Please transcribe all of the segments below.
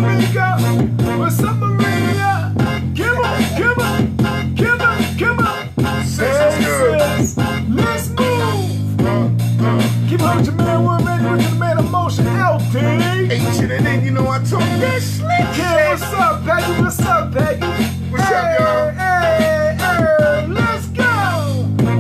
Amiga? What's up, Maria? Give up. Sis. Let's move. Keep up with your man, woman, ready with your man emotion. L-Diddy. Ain't shit, and then you know I told you that slick Kid, what's up, Peggy? What's up, Peggy? What's up, y'all? Hey, let's go.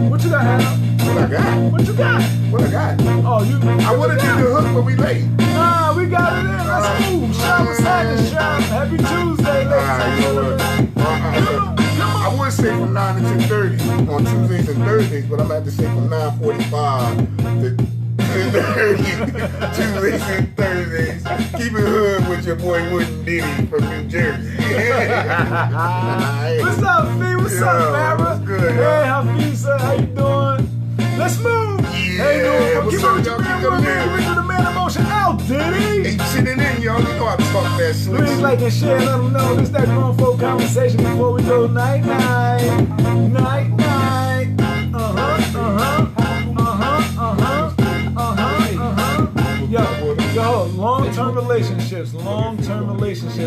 What you got, Hannah? What I got? What you got? What I got? Oh, you. I would have did the hook, but we late. Nah, we got it in. Let's move. Shout was happening, shout. Happy Tuesday, ladies and gentlemen. I would say from 9 to 10:30 on Tuesdays and Thursdays, but I'm going to have to say from 9:45 to 10:30 Tuesdays and Thursdays. Keep it hood with your boy L-Diddy from New Jersey. What's up, V? What's up, Mara? What's good, hey, Hafisa, how you doing? Let's move. Yeah, hey, what's keep up, up, y'all? y'all. Keep the man emotion out, Diddy. Ain't shit in, y'all. You know I talk that slick. Please like and share, let them know this that grown folk conversation before we go night. Yo, long-term relationships.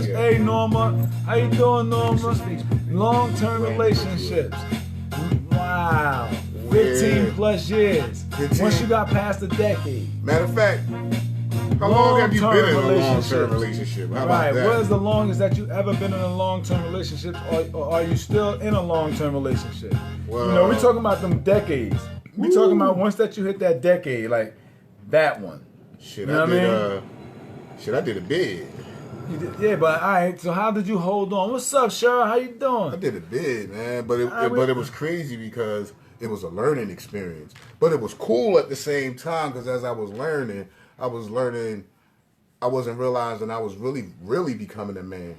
Hey, Norma, how you doing, Norma? Long-term relationships. Wow, 15 plus years. 15. Once you got past a decade. Matter of fact, how long have you been in a long-term relationship? How about that? What is the longest that you ever been in a long-term relationship, or are you still in a long-term relationship? Well, you know, we're talking about them decades. We're talking about once that you hit that decade, like that one. Shit, you know I did a bid. You did, yeah, but all right. So how did you hold on? What's up, Cheryl? How you doing? I did a bid, man, but it was crazy because it was a learning experience. But it was cool at the same time because as I was learning, I wasn't realizing I was really becoming a man.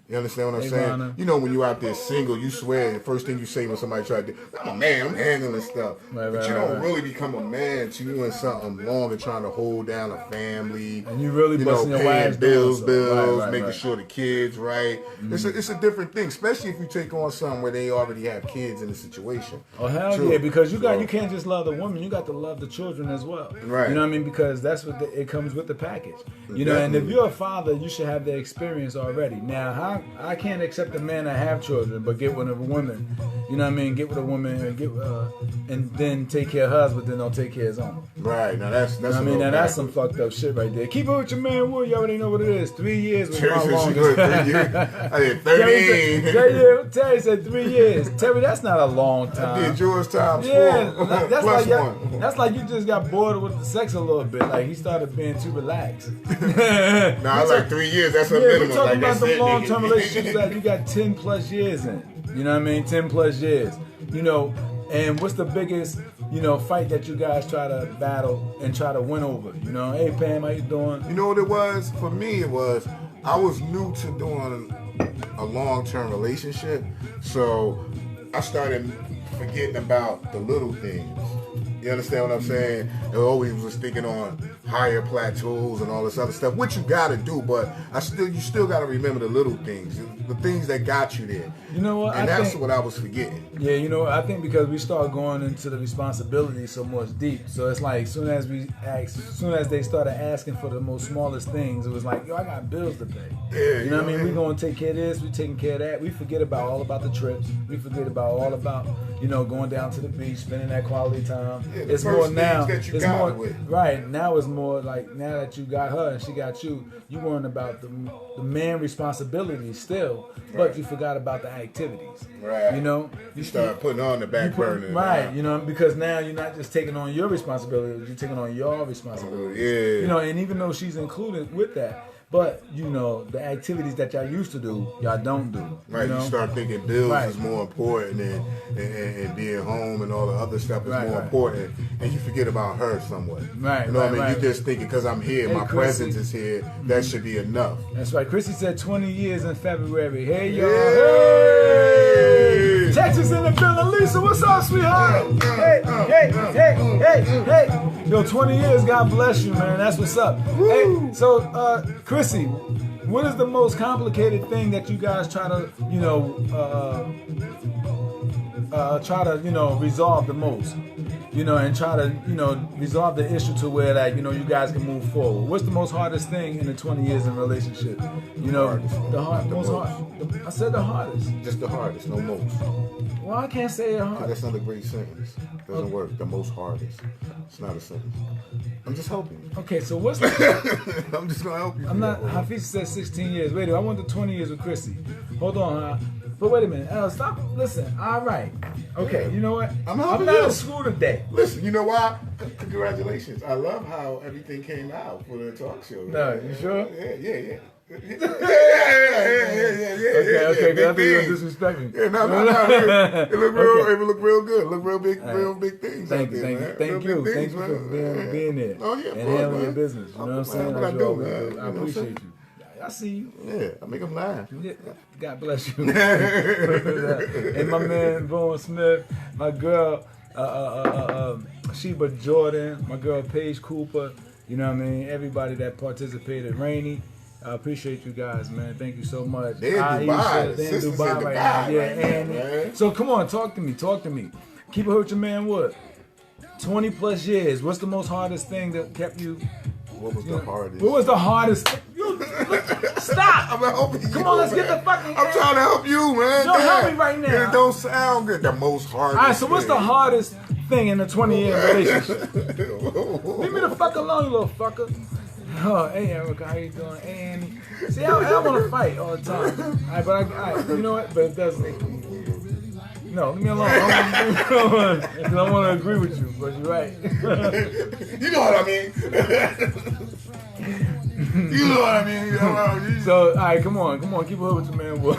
You understand what I'm saying? Ronna. You know, when you're out there single, you swear the first thing you say when somebody try to do, I'm a man, I'm handling stuff. But you don't really become a man till you doing something long and trying to hold down a family. And you really busting your paying wives bills, right, making sure the kids right. It's a different thing, especially if you take on something where they already have kids in the situation. Oh hell yeah, because you can't just love the woman, you got to love the children as well. Right. You know what I mean? Because that's what it comes with the package. You know, and if you're a father, you should have the experience already. Now, I can't accept a man that have children, but get with a woman. You know what I mean? Get with a woman and then take care of her husband, then don't take care of his own. Right. Now that's you know what I mean? Now that's some fucked up shit right there. Keep it with your man, Wood. You already know what it is. 3 years was my longest. 3 years. I did 13. Terry said 3 years. Terry, that's not a long time. I did yours times 4. That's Plus like 1. That's like you just got bored with the sex a little bit. Like he started being too relaxed. I like 3 years. That's a minimum. We're talking like about the long-term relationships that you got 10 plus years in. You know what I mean? 10 plus years. You know, and what's the biggest, fight that you guys try to battle and try to win over? You know, hey Pam, how you doing? You know what it was? For me, it was, I was new to doing a long-term relationship. So I started forgetting about the little things. You understand what I'm saying? I always was thinking on higher plateaus and all this other stuff, which you gotta do, but you still gotta remember the little things, the things that got you there. You know what? And that's what I was forgetting. Yeah, you know, I think because we start going into the responsibility so much deep, so it's like as soon as they started asking for the most smallest things, it was like, yo, I got bills to pay. Yeah, you know what I mean? We're gonna take care of this, we're taking care of that. We forget all about the trips. We forget all about, going down to the beach, spending that quality time. Yeah, it's more now. That you got with. Right now, it's more like now that you got her and she got you. You worrying about the man responsibilities still, but you forgot about the activities. Right. You start putting on the back burner. Right. Because now you're not just taking on your responsibilities, you're taking on your responsibilities. Yeah. And even though she's included with that. But, the activities that y'all used to do, y'all don't do. Right, you start thinking bills is more important and being home and all the other stuff is more important. And you forget about her somewhat. Right, what I mean? You just thinking, because I'm here, my presence is here, that should be enough. That's right. Chrissy said 20 years in February. Hey, y'all. Hey! Texas in the building. Lisa, what's up, sweetheart? Hey. Yo, 20 years, God bless you, man. That's what's up. Woo. Hey, so, Chrissy, what is the most complicated thing that you guys try to, resolve the most? you know, and try to, you know, resolve the issue to where, like, you know, you guys can move forward. What's the most hardest thing in the 20 years in a relationship? You know, I said the hardest. Just the hardest, no most. Well, I can't say the hardest. That's not a great sentence. Doesn't work. The most hardest. It's not a sentence. I'm just helping you. Okay, so what's the... I'm just gonna help you. I'm not... Hafiz said 16 years. Wait, I went to 20 years with Chrissy. Hold on, huh? But wait a minute. Stop. Listen. All right. Okay, you know what? I'm not at school today. Listen, you know why? Congratulations. I love how everything came out for the talk show. No, you sure? Yeah. Okay, because I think you're disrespecting. Yeah, no. It looked real good. It looked real big things. Thank you for being there and handling your business. You know what I'm saying? What I do, man. I appreciate you. I see you. Yeah, I make them laugh. Yeah, God bless you. And my man Bowen Smith, my girl Sheba Jordan, my girl Paige Cooper. You know what I mean? Everybody that participated. Rainey. I appreciate you guys, man. Thank you so much. They're in Dubai. They're in Dubai right now. Yeah, so come on, talk to me. Keep it with your man Wood. 20 plus years. What's the most hardest thing that kept you? What was the hardest? What was the hardest? Stop! I'm helping you. Come on, let's get the fucking. I'm trying to help you, man. Don't help me right now. It don't sound good. The most hardest. All right, so what's the hardest thing in a 20-year relationship? Leave me the fuck alone, you little fucker. Oh, hey Erica, how you doing? Hey Annie. See, I want to fight all the time. All right, you know what? But it doesn't. No, leave me alone. I want to agree with you, but you're right. You know what I mean. You know what I mean. So, all right, come on. Keep it with your man. Wood.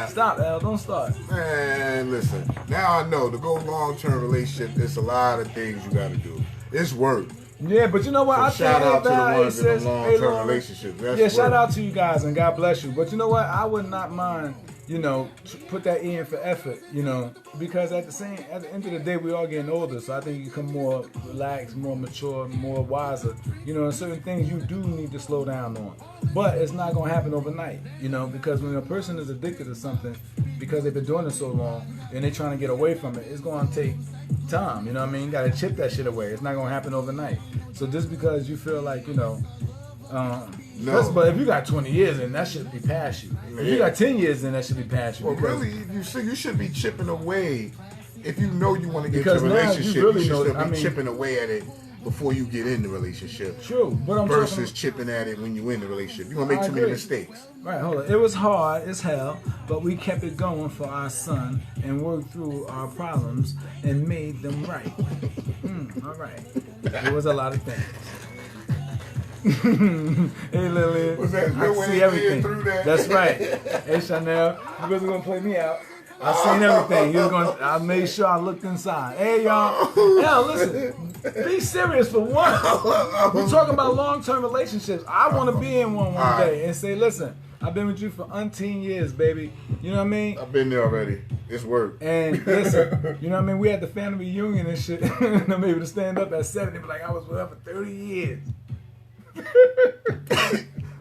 Stop, Al. Don't start. Man, listen. Now I know to go long-term relationship, there's a lot of things you got to do. It's work. Yeah, but you know what? So shout out to the ones in the long-term relationships. Shout out to you guys and God bless you. But you know what? I would not mind, you know, put that in for effort, you know, because at the end of the day, we all getting older. So I think you become more relaxed, more mature, more wiser. You know, and certain things you do need to slow down on. But it's not going to happen overnight, you know, because when a person is addicted to something, because they've been doing it so long and they're trying to get away from it, it's going to take time, you know what I mean? You got to chip that shit away. It's not going to happen overnight. So just because you feel like, you know, no. But if you got 20 years in, that should be past you. If you got 10 years in, that should be past you. Well, really, you should be chipping away. If you know you want to get into a relationship, you should still be chipping away at it before you get in the relationship. True. But versus chipping at it when you're in the relationship. You're going to make too many mistakes. Right, hold on. It was hard as hell, but we kept it going for our son and worked through our problems and made them right. All right. It was a lot of things. Hey Lillian, I see everything. That's right. Hey Chanel, you wasn't gonna play me out. I seen everything. I made sure I looked inside. Hey y'all, listen. Be serious for once. We're talking about long-term relationships. I want to be in one day and say, listen, I've been with you for umpteen years, baby. You know what I mean? I've been there already. It's work. And listen, you know what I mean? We had the family reunion and shit. And I'm able to stand up at 70, but like I was with her for 30 years.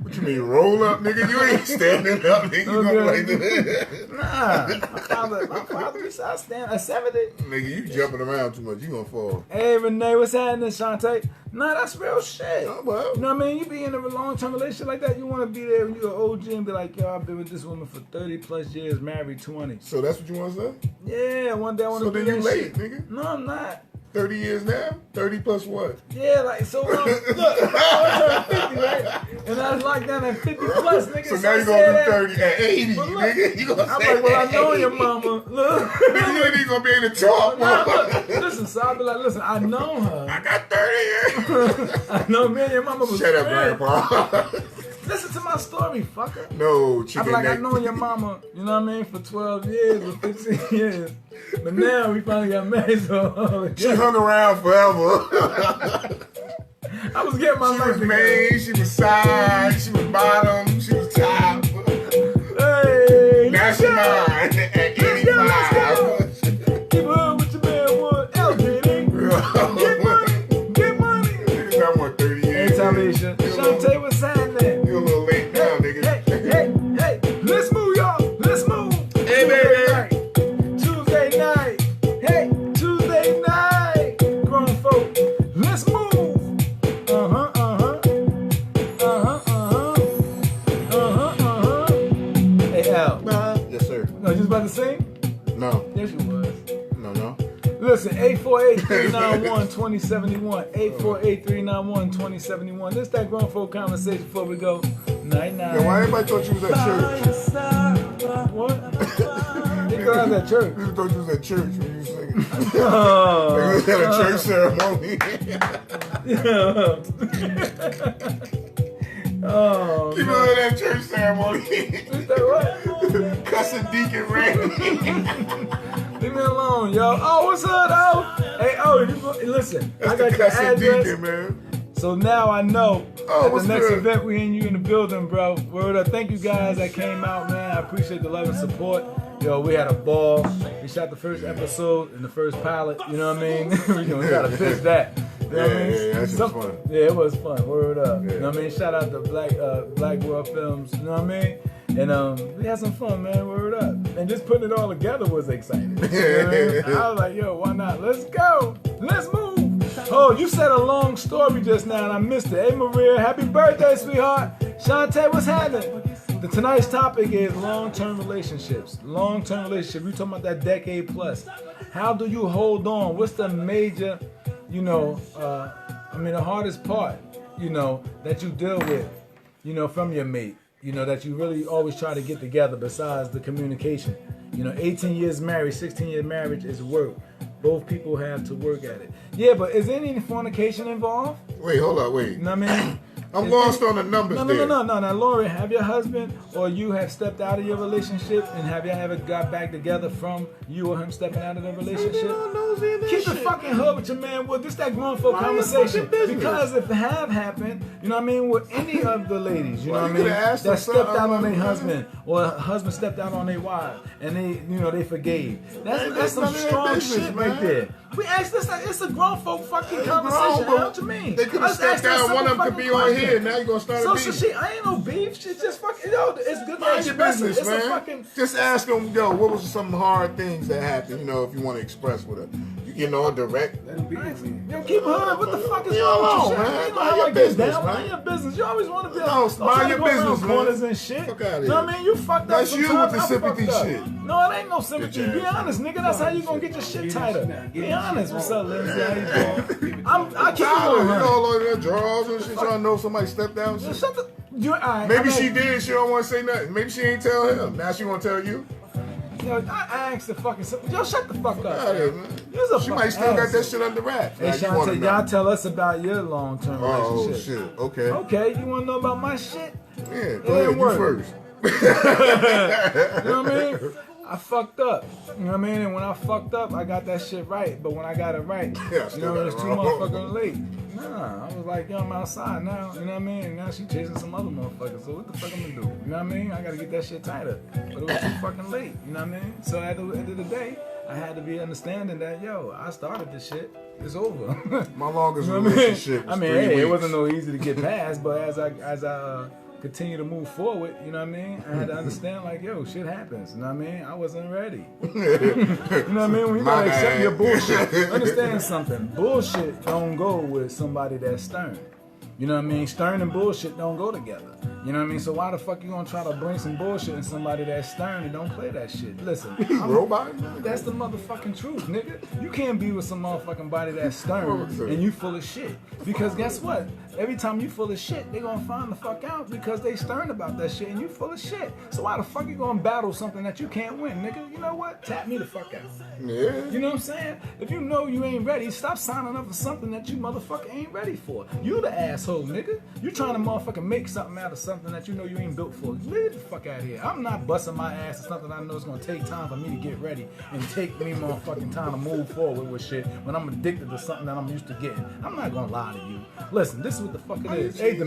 What you mean, roll up, nigga? You ain't standing up, nigga. You gonna like that? Nah, my father used to stand at 70. Nigga, you jumping around too much. You gonna fall. Hey, Renee, what's happening, Shantae? Nah, that's real shit. Oh, well. You know what I mean? You be in a long-term relationship like that, you want to be there when you're an OG and be like, yo, I've been with this woman for 30 plus years, married 20. So that's what you want to say? Yeah, one day I want to do that shit. So then you late, nigga. No, I'm not. 30 years now? 30 plus what? Yeah, like, so look, I turned 50, right? And I was locked down at 50 plus, nigga. So now you're going to do 30 at 80, look, nigga. You gonna I'm say like, well, I know your mama. Look. Nigga, you ain't even going to be able to talk. Nah, look, listen, so I'll be like, listen, I know her. I got 30 years. I know me and your mama was Shut up, Grandpa. Listen to my story, fucker. No, chicken. I'm like, I know your mama, you know what I mean, for 12 years or 15 years. But now we finally got married, so... She hung around forever. I was getting my life together. She was main, she was side, she was bottom, she was top. Hey! Now she mine at 85. Keep up with your man, Wood. L-Diddy. Get money. Niggas got more 30 years. Hey, Talisha. Shantae, what's happening? You a little late now, nigga. Hey. Let's move, y'all. Let's move. Hey, baby. Tuesday night. Hey, Tuesday night. was about to sing? No. Yes, you was. No. Listen, 848-391-2071. 848-391-2071. This that grown folk conversation before we go. Night. Yeah, why everybody thought you was at church? What? Because I was at church. People thought you was at church when you was singing. Oh. They was at a church ceremony. Oh, You know that church ceremony. is that what? Cussing Deacon Randy. Leave me alone, yo. Oh, what's up, though? Hey, listen. That's I got the your cussing address. Deacon, man. So now I know at the what's next good? event we in you in the building, bro. Word up. Thank you guys that came out, man. I appreciate the love and support. Yo, we had a ball. We shot the first episode and the first pilot. You know what I mean? we gotta pitch that. You know what I mean? Yeah, that shit was fun. Yeah, it was fun. Word up. Yeah. You know what I mean? Shout out to Black World Films. You know what I mean? And we had some fun, man. Word up. And just putting it all together was exciting. You know what I mean? I was like, yo, why not? Let's go. Let's move. Oh, you said a long story just now and I missed it. Hey, Maria, happy birthday, sweetheart. Shantae, what's happening? Tonight's topic is long-term relationships. Long-term relationship. We talking about that decade plus. How do you hold on? What's the major, the hardest part, that you deal with, from your mate, that you really always try to get together besides the communication. 18 years married, 16 year marriage is work. Both people have to work at it. Yeah, but is there any fornication involved? Wait, hold on, wait. You know what I mean? I'm lost on the numbers there. No. Now, Lori, have your husband or you have stepped out of your relationship, and have you ever got back together from you or him stepping out of the relationship? Keep the fucking hood with your man. Well, this that grown folk conversation. Because if it have happened, with any of the ladies, that stepped out on their husband or a husband stepped out on their wife, and they forgave. That's some strong shit right there. We asked this. It's a grown folk fucking conversation. What you mean? They could have stepped out. One of them could be on here. Now you gonna start a beef. So shit, I ain't no beef. Shit, just fucking it's good to Mind your express business, it. It's man. a fucking. Just ask them, what was some hard things that happened? If you want to express with her, direct. Keep her. What the fuck is Leave wrong alone, with you, man. shit? Mind your business, man. Mind your business. You always want to be mind your business, man. corners and shit. Fuck outta You know what I mean? You fucked up. That's you with the sometimes, I sympathy fucked up. shit. No, it ain't no sympathy. Be honest, nigga. That's how you gonna get your shit tighter. Be honest. What's up, Lindsay? How you doing? I keep Tyler, going. all over their drawers and shit, trying to know somebody stepped down. And shit. Shut the. Maybe she did. She don't want to say nothing. Maybe she ain't tell him. Now she want to tell you. I asked the fucking. Yo, shut the fuck up. She might still got that shit under wraps. Hey, Shantae, y'all tell us about your long-term relationship. Oh, shit. Okay. Okay, you want to know about my shit? Yeah, go ahead. You first. You know what I mean? I fucked up. You know what I mean? And when I fucked up, I got that shit right. But when I got it right, it's too motherfucking late. Nah, I was like, yo, I'm outside now. You know what I mean? And now she chasing some other motherfuckers. So what the fuck I'm gonna do? You know what I mean? I gotta get that shit tighter. But it was too fucking late. You know what I mean? So at the end of the day, I had to be understanding that, yo, I started this shit. It's over. My longest relationship was 3 weeks. It wasn't no easy to get past. But as I continue to move forward, you know what I mean? I had to understand, like, yo, shit happens. You know what I mean? I wasn't ready. You know what I mean? When you gotta accept your bullshit. Understand something. Bullshit don't go with somebody that's stern. You know what I mean? Stern and bullshit don't go together. You know what I mean? So why the fuck you gonna try to bring some bullshit in somebody that's stern and don't play that shit? Listen, robot. That's the motherfucking truth, nigga. You can't be with some motherfucking body that's stern and you full of shit. Because guess what? Every time you full of shit, they gonna find the fuck out because they stern about that shit and you full of shit. So why the fuck you gonna battle something that you can't win, nigga? You know what? Tap me the fuck out. Yeah. You know what I'm saying? If you know you ain't ready, stop signing up for something that you motherfucker ain't ready for. You the asshole, nigga. You trying to motherfucking make something out of something that you know you ain't built for. Leave the fuck out of here. I'm not busting my ass to something I know it's gonna take time for me to get ready and take me motherfucking time to move forward with shit when I'm addicted to something that I'm used to getting. I'm not gonna lie to you. Listen, this is what the fuck it is. Hey,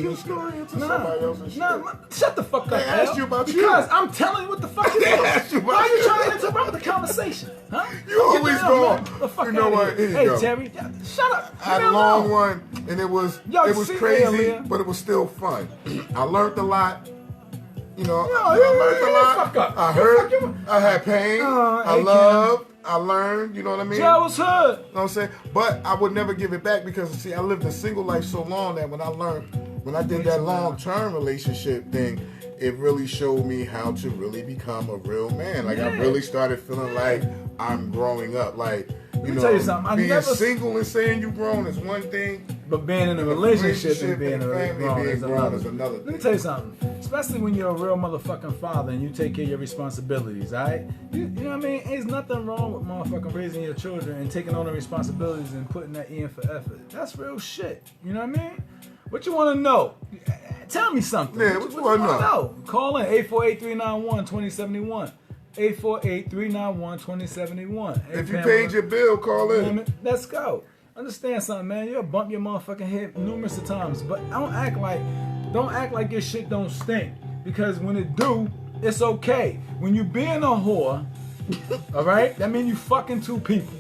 shut the fuck up. They asked you about because I'm telling you what the fuck it is. Why are you trying to interrupt the conversation? Huh? You always go. You know what? Hey, Terry, shut up. I had a long one, and it was crazy, but it was still fun. I learned a lot. I learned a lot. I hurt. I had pain. I loved. I learned, you know what I mean? Yeah, I was hurt. You know what I'm saying? But I would never give it back because, see, I lived a single life so long that when I did that long-term relationship thing, it really showed me how to really become a real man. Like, I really started feeling like I'm growing up. Like, you know, tell you something. being single and saying you grown is one thing, but being in a relationship and being grown is another. Thing. Let me tell you something. Especially when you're a real motherfucking father and you take care of your responsibilities, alright? You know what I mean? There's nothing wrong with motherfucking raising your children and taking on the responsibilities and putting that in for effort. That's real shit. You know what I mean? What you want to know? Tell me something. Yeah, what you want to know? Call in 848-391-2071. 848-391-2071. If you paid your bill, call in. You know what I mean? Let's go. Understand something, man. You'll bump your motherfucking head numerous of times, but don't act like your shit don't stink. Because when it do, it's okay. When you being a whore, all right, that means you fucking two people.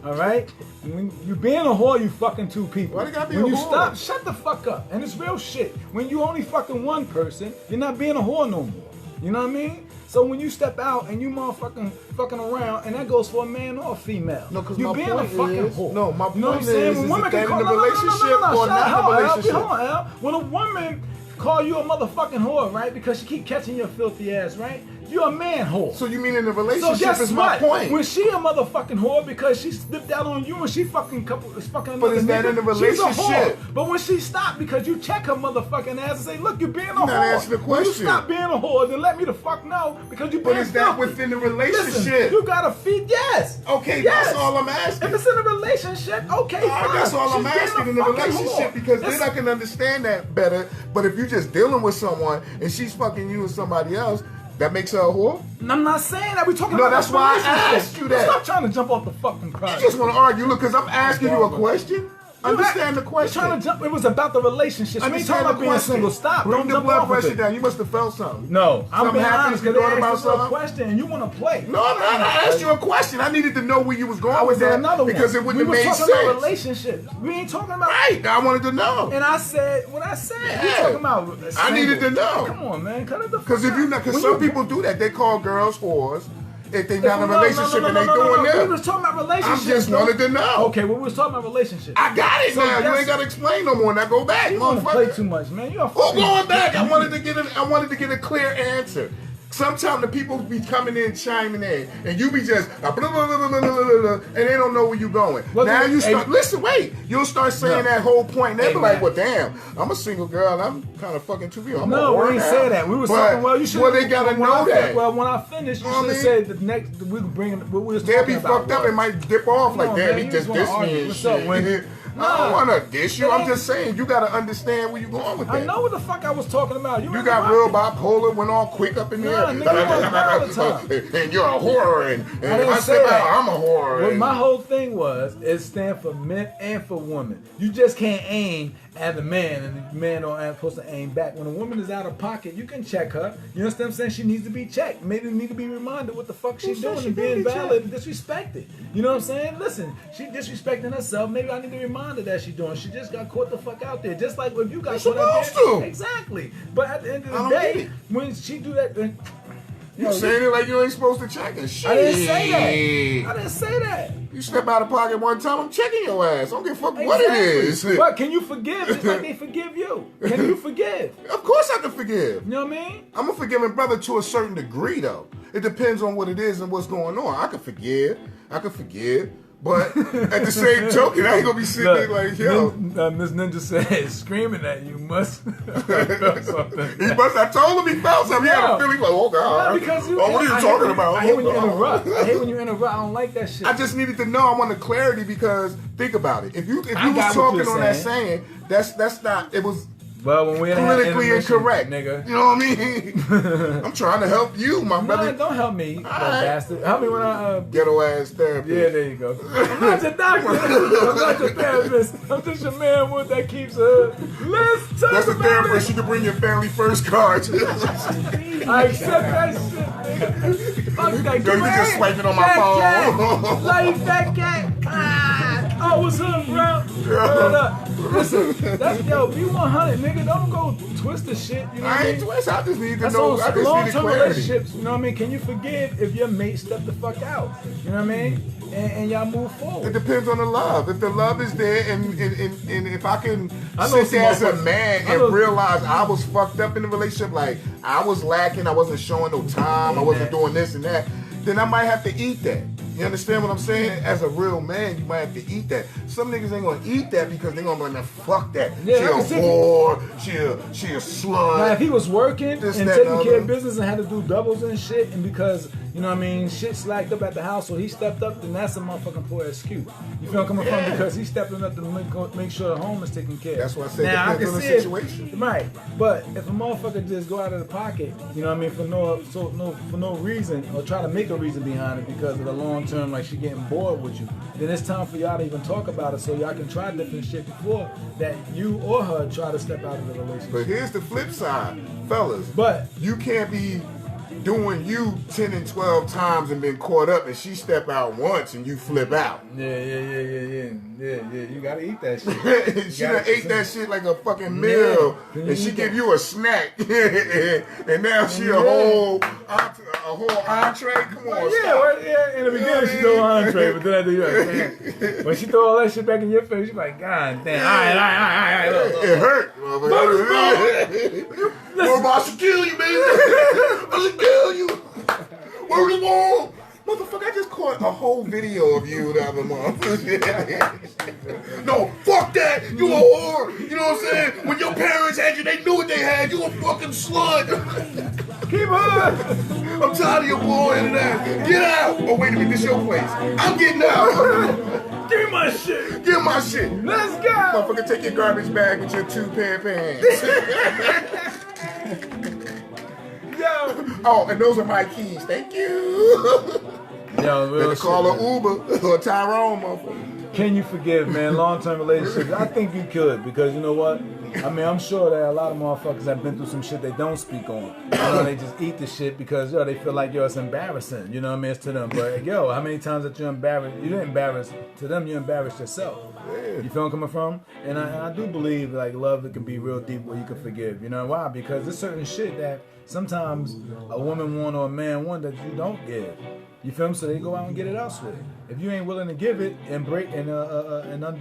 All right. When you being a whore, you fucking two people. Why they gotta be when a you whore? stop, shut the fuck up. And it's real shit. When you only fucking one person, you're not being a whore no more. You know what I mean? So when you step out and you motherfucking fucking around, and that goes for a man or a female. No, because you my being point a fucking is, whore. no, my You know what I'm point saying? is When women that can call in a relationship or not in a relationship? Hold on, Al. When a woman call you a motherfucking whore, right? Because she keep catching your filthy ass, right? You're a man whore. So you mean in a So relationship guess is what? my point. When she a motherfucking whore because she slipped out on you and she fucking fucking another But is that nigga, in a she's relationship? whore. But when she stopped because you check her motherfucking ass and say, look, you're being a not whore. answering the When you question. stop being a whore, then let me the fuck know because you being But is that filthy. within the relationship? Listen, you gotta feed, yes. Okay, yes. that's all I'm asking. If it's in a relationship, okay, fine. That's all I'm She's being asking a in a fucking relationship whore. because That's- then I can understand that better. But if you're just dealing with someone and she's fucking you with somebody else, that makes her a whore? I'm not saying that. We're talking No, about that's why I relationship. asked you that. Stop trying to jump off the fucking project. You just want to argue. Look, because I'm asking you a question. Understand the question. You're trying to jump. It was about the relationship. We ain't talking about being single. Stop. Bring Don't the jump blood off of pressure it. down. You must have felt something. No, I'm Something being happened honest if you because thought they about asked you a something? question and you want to play. No, I'm not. I asked you a question. I needed to know where you was going I was with in that another one. because it wouldn't have we made were talking about sense. relationships. We ain't talking about. Right. I wanted to know. And I said what I said. Yeah. We talking about. I needed to know. Come on, man. Cut it the fuck Because if you out. because When some you- people do that. They call girls whores if they If not in a we- relationship and they doing We that. was talking about I relationships. just though. wanted to know. Okay, well, we was talking about relationships. I got it So now. You that's- ain't got to explain no more. Now go back, You want to play motherfucker. too much, man. You're a Well, fucking. going back, I wanted to get a clear answer. Sometimes the people be coming in chiming in, and you be just blah, blah, blah, blah, blah, blah, blah, and they don't know where you going. Well, now then, you start hey, listen, wait. You'll start saying No. that whole point, and they Hey, be like, man. "Well, damn, I'm a single girl. And I'm kind of fucking too real. I'm No, a whore we ain't now." say that. We was But, talking. Well, you should. Well, they gotta know that. Well, when I finished, you You know should what have I said the next. We could bring. What we was They'll talking be about fucked up was- and might dip off Come like, on, damn, man, he you just just wanna dissed argue. me and What's up, shit. Wendy? I don't Nah. want to diss you. I'm just saying, you got to understand where you going with that. I know what the fuck I was talking about. You got real bipolar, went all quick up in there. Nah, nigga, you want all the time. And you're a whore, and I didn't if I say step that. out, I'm a whore. What and- my whole thing was, it stand for men and for women. You just can't aim at the man, and the man don't supposed to aim back. When a woman is out of pocket, you can check her. You understand what I'm saying? She needs to be checked. Maybe need to be reminded what the fuck she's said doing she and didn't being be valid and disrespected. You know what I'm saying? Listen, she disrespecting herself. Maybe I need to remind her that she's doing. She just got caught the fuck out there. Just like if you got You're caught out supposed there. to. Exactly. But at the end of I the don't get day, it. when she do that, then You saying it like you ain't supposed to check and shit. I didn't say that. I didn't say that. You step out of pocket one time, I'm checking your ass. I don't give a fuck what it is. But can you forgive just like they forgive you? Can you forgive? Of course I can forgive. You know what I mean? I'm a forgiving brother to a certain degree, though. It depends on what it is and what's going on. I can forgive. But at the same token, I ain't gonna be sitting there like, yo. Miss Ninja said, screaming at you must felt something. He must. I told him he felt something. He had a feeling like, oh God. Yeah, because you, oh, what are you talking about? I hate when you Oh, God. interrupt. I hate when you interrupt. I don't like that shit. I just needed to know. I want the clarity because think about it. If you was got what talking you're on that saying. saying, that's not. It was Well, when we had politically intermission, incorrect, nigga. You know what I mean? I'm trying to help you, my brother. No, don't help me, you right. bastard. Help me when I. Ghetto ass therapy. Yeah, there you go. I'm not your doctor. I'm not your therapist. I'm just your man with that keeps her. Let's talk That's the about therapist. it. You can bring your family first card. I accept that shit, nigga. Fuck that. Yo, you just swiping on my Fat phone. cat. Love you, fat cat. Ah. Oh, what's up, bro? Listen, that's yo, be 100, nigga. Don't go twist the shit. You know what I ain't mean? twist. I just need to That's know. on I just need long-term clarity. relationships. You know what I mean? Can you forgive if your mate stepped the fuck out? You know what I mean? And y'all move It forward. depends on the love. If the love is there, and if I can I know sit there as a some man I know- and realize I was fucked up in the relationship, like I was lacking, I wasn't showing no time, I wasn't doing this and that, then I might have to eat that. You understand what I'm saying? As a real man, you might have to eat that. Some niggas ain't gonna eat that because they gonna be like, man, fuck that. Yeah, She a whore, she a slut. Now, if he was working This, and that, taking and care of other. business and had to do doubles and shit, and because, you know what I mean, shit slacked up at the house, so he stepped up, then that's a motherfucking poor excuse. You feel I'm coming from? Because he's stepping up to make sure the home is taken care of. That's why I said now, depends on the see it, situation. right, but if a motherfucker just go out of the pocket, you know what I mean, for no reason, or try to make a reason behind it because of the long term, like she getting bored with you, then it's time for y'all to even talk about it so y'all can try different shit before that you or her try to step out of the relationship. But here's the flip side, fellas. But you can't be doing you 10 and 12 times and been caught up, and she step out once and you flip out. Yeah. You gotta eat that shit. She done ate that shit like a fucking meal, and she give you a snack, and now she a whole entree. Come on, stop. In the beginning she throw an entree, but then after you like, damn. When she throw all that shit back in your face, you like, God damn. All right. It hurt. I should kill you, man. I should kill you. Where's the wall? Motherfucker, I just caught a whole video of you the other month. No, fuck that. You a whore. You know what I'm saying? When your parents had you, they knew what they had. You a fucking slut. Keep on. I'm tired of your boy and that. Get out. Oh, wait a minute. This your place. I'm getting out. Give me my shit. Give my shit. Let's go. Motherfucker, take your garbage bag with your 2 pair of pants. Yo. Oh, and those are my keys. Thank you. Yo, real Better call shit, an Uber or Tyrone, motherfucker. Can you forgive, man, long-term relationships? I think you could, because you know what? I mean, I'm sure that a lot of motherfuckers have been through some shit they don't speak on. You know, they just eat the shit because, yo, they feel like, yo, it's embarrassing. You know what I mean? It's to them. But, yo, how many times that you're embarrassed? You didn't embarrass to them, you embarrassed yourself. Yeah. You feel where I'm coming from? And I do believe, like, love it can be real deep where you can forgive. You know why? Because there's certain shit that sometimes a woman want or a man want that you don't give. You feel me? So they go out and get it elsewhere. If you ain't willing to give it and break and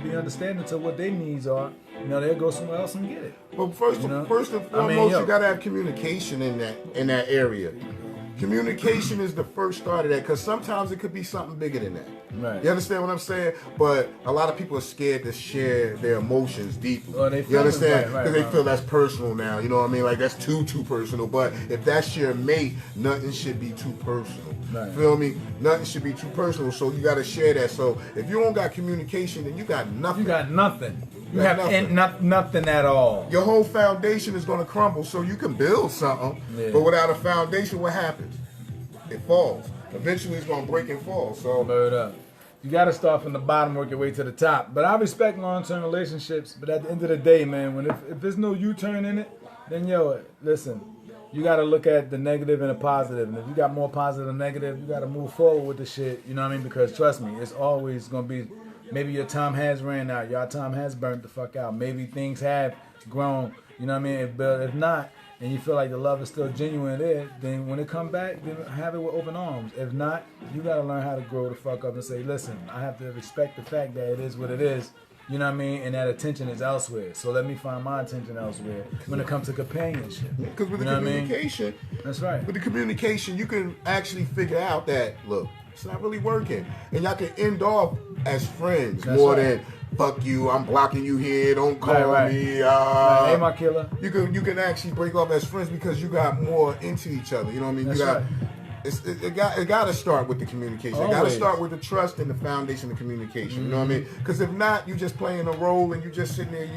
be understanding to what their needs are, you know, they'll go somewhere else and get it. But first and foremost, you gotta have communication in that area. Communication is the first start of that, because sometimes it could be something bigger than that. Right. You understand what I'm saying? But a lot of people are scared to share their emotions deeply. Oh, they you feel understand? right, Because they feel that's personal now. You know what I mean? Like that's too personal. But if that's your mate, nothing should be too personal. Right. Feel me? Nothing should be too personal. So you got to share that. So if you don't got communication, then you got nothing. You got nothing. You got have nothing at all. Your whole foundation is going to crumble. So you can build something, but without a foundation, what happens? It falls. Eventually, it's going to break and fall. So, Bird up. You got to start from the bottom, work your way to the top. But I respect long-term relationships. But at the end of the day, man, if there's no U-turn in it, then yo, listen, you got to look at the negative and the positive. And if you got more positive than negative, you got to move forward with the shit. You know what I mean? Because trust me, it's always going to be. Maybe your time has ran out. Your time has burnt the fuck out. Maybe things have grown. You know what I mean? But if not, and you feel like the love is still genuine there, then when it come back, then have it with open arms. If not, you gotta learn how to grow the fuck up and say, listen, I have to respect the fact that it is what it is, you know what I mean, and that attention is elsewhere. So let me find my attention elsewhere when it comes to companionship. Because with you the know communication, that's right. With the communication, you can actually figure out that, look, it's not really working. And y'all can end off as friends more than, fuck you, I'm blocking you here, don't call me. Hey, my killer. You can actually break off as friends because you got more into each other. You know what I mean? That's It got to start with the communication. It got to start with the trust and the foundation of communication. You know what I mean? Because if not, you just playing a role and you just sitting there,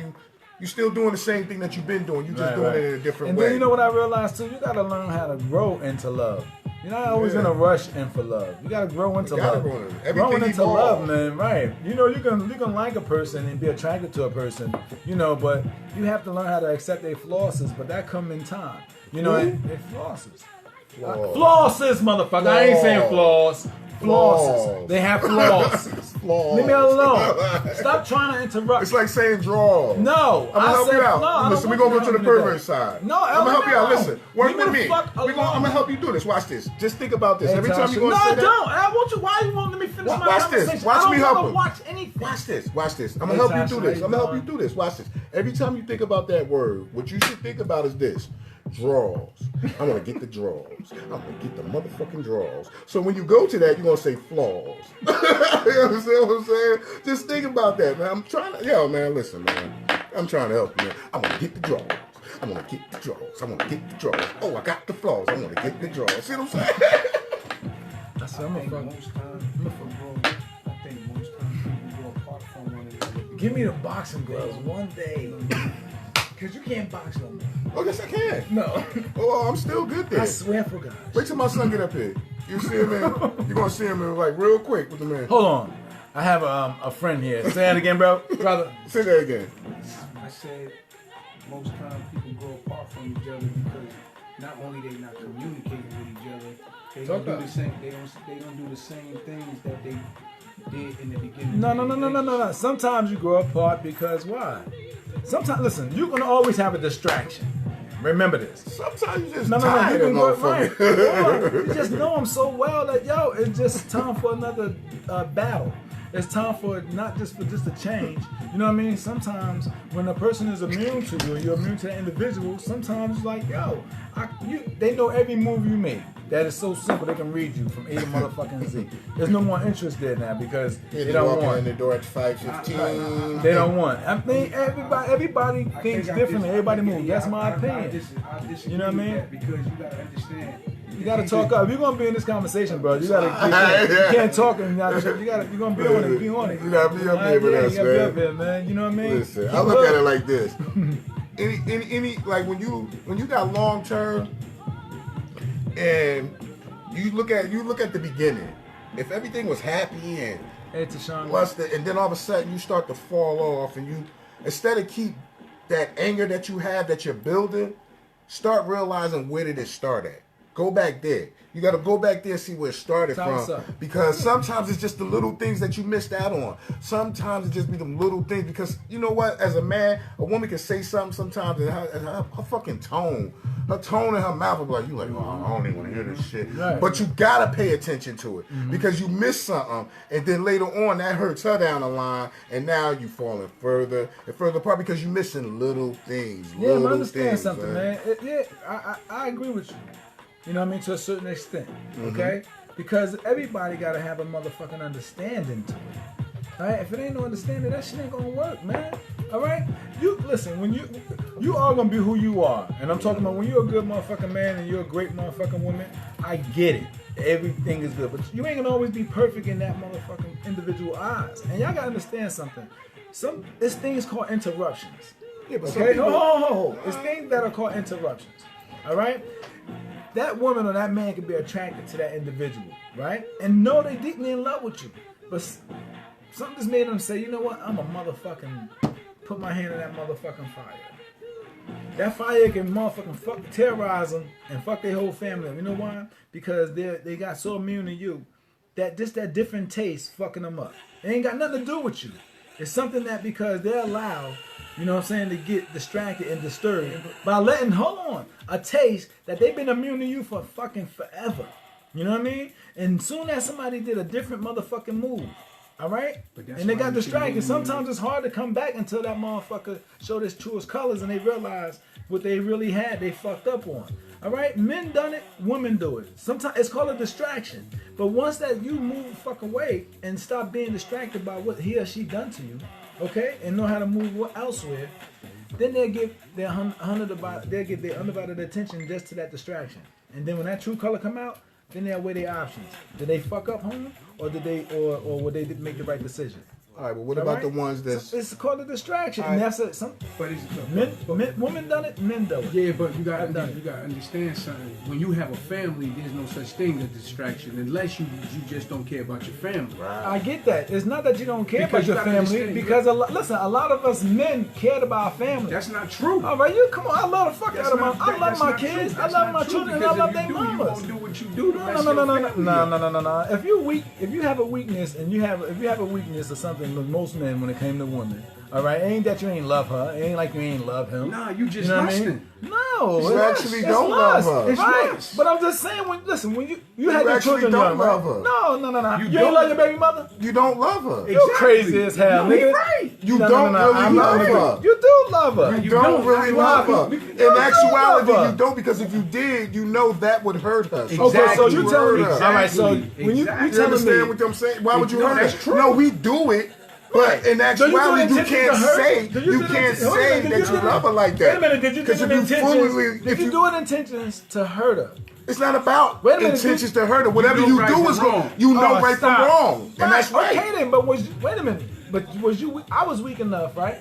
you still doing the same thing that you've been doing. You just doing it in a different way. And then you know what I realized too? You got to learn how to grow into love. You're not always gonna rush in for love. You gotta grow into love. Growing into love, man, right? You know, you can like a person and be attracted to a person, you know, but you have to learn how to accept their flosses. But that come in time, you know. Their flosses, flosses, motherfucker. I ain't saying flaws. Flosses. They have flaws. Flaws. Leave me alone. Stop trying to interrupt. It's like saying draw. No, I'm gonna help you out. flaw. Listen, we're gonna go to the pervert side. No, I'm gonna help you out. no. Listen, work Leave with me me. the fuck I'm gonna help you do this. Watch this. Just think about this. Hey, Every time you no, gonna say I that. don't. I want you. Why you won't let me finish my Watch conversation? this. Watch me help him. Watch anything. Watch this. Watch this. I'm gonna Hey, help you Tasha, do this. how I'm you gonna help you doing? do this. Watch this. Every time you think about that word, what you should think about is this. Draws. I'm gonna get the draws. I'm gonna get the motherfucking draws. So when you go to that, you're gonna say flaws. You understand what I'm saying? Just think about that, man. I'm trying to, man, listen, man. I'm trying to help you, man. I'm gonna get the draws. I'm gonna get the draws. I'm gonna get the draws. Oh, I got the flaws. I'm gonna get the draws. See what I'm saying? I think most times people grow apart from one another. Give me the boxing gloves one day. Cause you can't box no more. Oh, yes, I can. No. Oh, I'm still good there. I swear for God. Wait till my son get up here. You see him, man? You're gonna see him like real quick with the man. Hold on. I have a friend here. Say that again, bro. Brother. Say that again. I said most times people grow apart from each other because not only they not communicating with each other, they don't do the same. They don't do the same things that they did in the beginning. No. Sometimes you grow apart because why? Sometimes, listen, you're gonna always have a distraction. Remember this. Sometimes you just No, tired you of can go right. motherfucker. You just know him so well that it's just time for another battle. It's time for not just for just a change. You know what I mean? Sometimes when a person is immune to you, and you're immune to that individual. Sometimes it's like, they know every move you make. That is so simple. They can read you from A to motherfucking Z. There's no more interest there now because they don't want. In the door at 5:15. They don't want. I mean, everybody thinks differently. Everybody moves. That's my opinion. You know what I mean? Because you gotta understand. You gotta talk up. If you're gonna be in this conversation, bro, you can't talk and you're gonna be on it. Be on it. You gotta be up there with us, you gotta be up there, man. You know what I mean? Listen, I look at it like this. Any like when you got long term and you look at the beginning. If everything was happy and lusted, and then all of a sudden you start to fall off, and you instead of keep that anger that you have that you're building, start realizing where did it start at. Go back there. You got to go back there and see where it started from. Because sometimes it's just the little things that you missed out on. Sometimes it just be the little things. Because you know what? As a man, a woman can say something sometimes, and her fucking tone, her tone in her mouth will be like, you like, oh, I don't even want to hear this shit. Right. But you got to pay attention to it. Because you missed something. And then later on, that hurts her down the line. And now you falling further and further apart because you're missing little things. Yeah, but understand something, man. I agree with you. You know what I mean? To a certain extent, okay? Because everybody got to have a motherfucking understanding to it. All right? If it ain't no understanding, that shit ain't going to work, man. All right? You listen, when you are going to be who you are. And I'm talking about when you're a good motherfucking man and you're a great motherfucking woman, I get it. Everything is good. But you ain't going to always be perfect in that motherfucking individual eyes. And y'all got to understand something. It's things called interruptions. Yeah, but okay? No. It's things that are called interruptions. All right? That woman or that man can be attracted to that individual, right? And know they deeply in love with you. But something just made them say, you know what? I'm a motherfucking put my hand in that motherfucking fire. That fire can motherfucking terrorize them and fuck their whole family. You know why? Because they got so immune to you that just that different taste fucking them up. It ain't got nothing to do with you. It's something that because they're allowed, you know what I'm saying, to get distracted and disturbed by letting, a taste that they've been immune to you for fucking forever. You know what I mean? And soon as somebody did a different motherfucking move, all right? And they got distracted. Sometimes it's hard to come back until that motherfucker showed his truest colors and they realize what they really had, they fucked up on. All right? Men done it, women do it. Sometimes it's called a distraction. But once that you move the fuck away and stop being distracted by what he or she done to you, okay, and know how to move elsewhere, then they'll give their undivided attention just to that distraction. And then when that true color come out, then they'll weigh their options. Did they fuck up, homie, or did they, or would they make the right decision? All right, but what about the ones that's... It's called a distraction. And that's it. But it's Women done it, men do it. yeah, but you gotta understand something. When you have a family, there's no such thing as distraction unless you just don't care about your family. Right. I get that. It's not that you don't care Because about you your gotta family. understand, Because listen, a lot of us men cared about our family. That's not true. All right, you come on. I love the fuck That's out of my. not- I love that's my not true. kids. I That's love not my true, children. And I because love if their you do, you mamas. won't do what you do. to mess No. your family up. No. If you're weak, if you have a weakness, and you have a weakness or something with most men when it came to women, all right, ain't that you ain't love her? It ain't like you ain't love him. Nah, you just You know what I lusting. mean? No, You actually don't love her. It's right? lust. But I'm just saying, when you had your actually children don't young, love right? her. No. You don't. ain't love your baby mother? You don't love her. You crazy as hell, No, he nigga. right. You No, don't really I'm love not. her. You do love her. You don't really love her. You In don't actuality, love her. you don't, because if you did, you know that would hurt her. So Exactly. Okay, so why would you telling me? hurt her? All right, so Exactly. when you Exactly. You telling understand me? what I'm saying? Why would you No, hurt that's her? true. No, we do it. But in So actuality, do you it can't intentionally to say hurt? you can't say that you love her like that. Wait a minute, did you do Because it if you intentions? fully, Did you do it intentions to hurt her? it's not about Wait a minute, intentions to hurt her. Whatever know you right do from is wrong. wrong. You know right Stop. from wrong, and that's right. Okay then, but wait a minute. But was you? I was weak enough, right,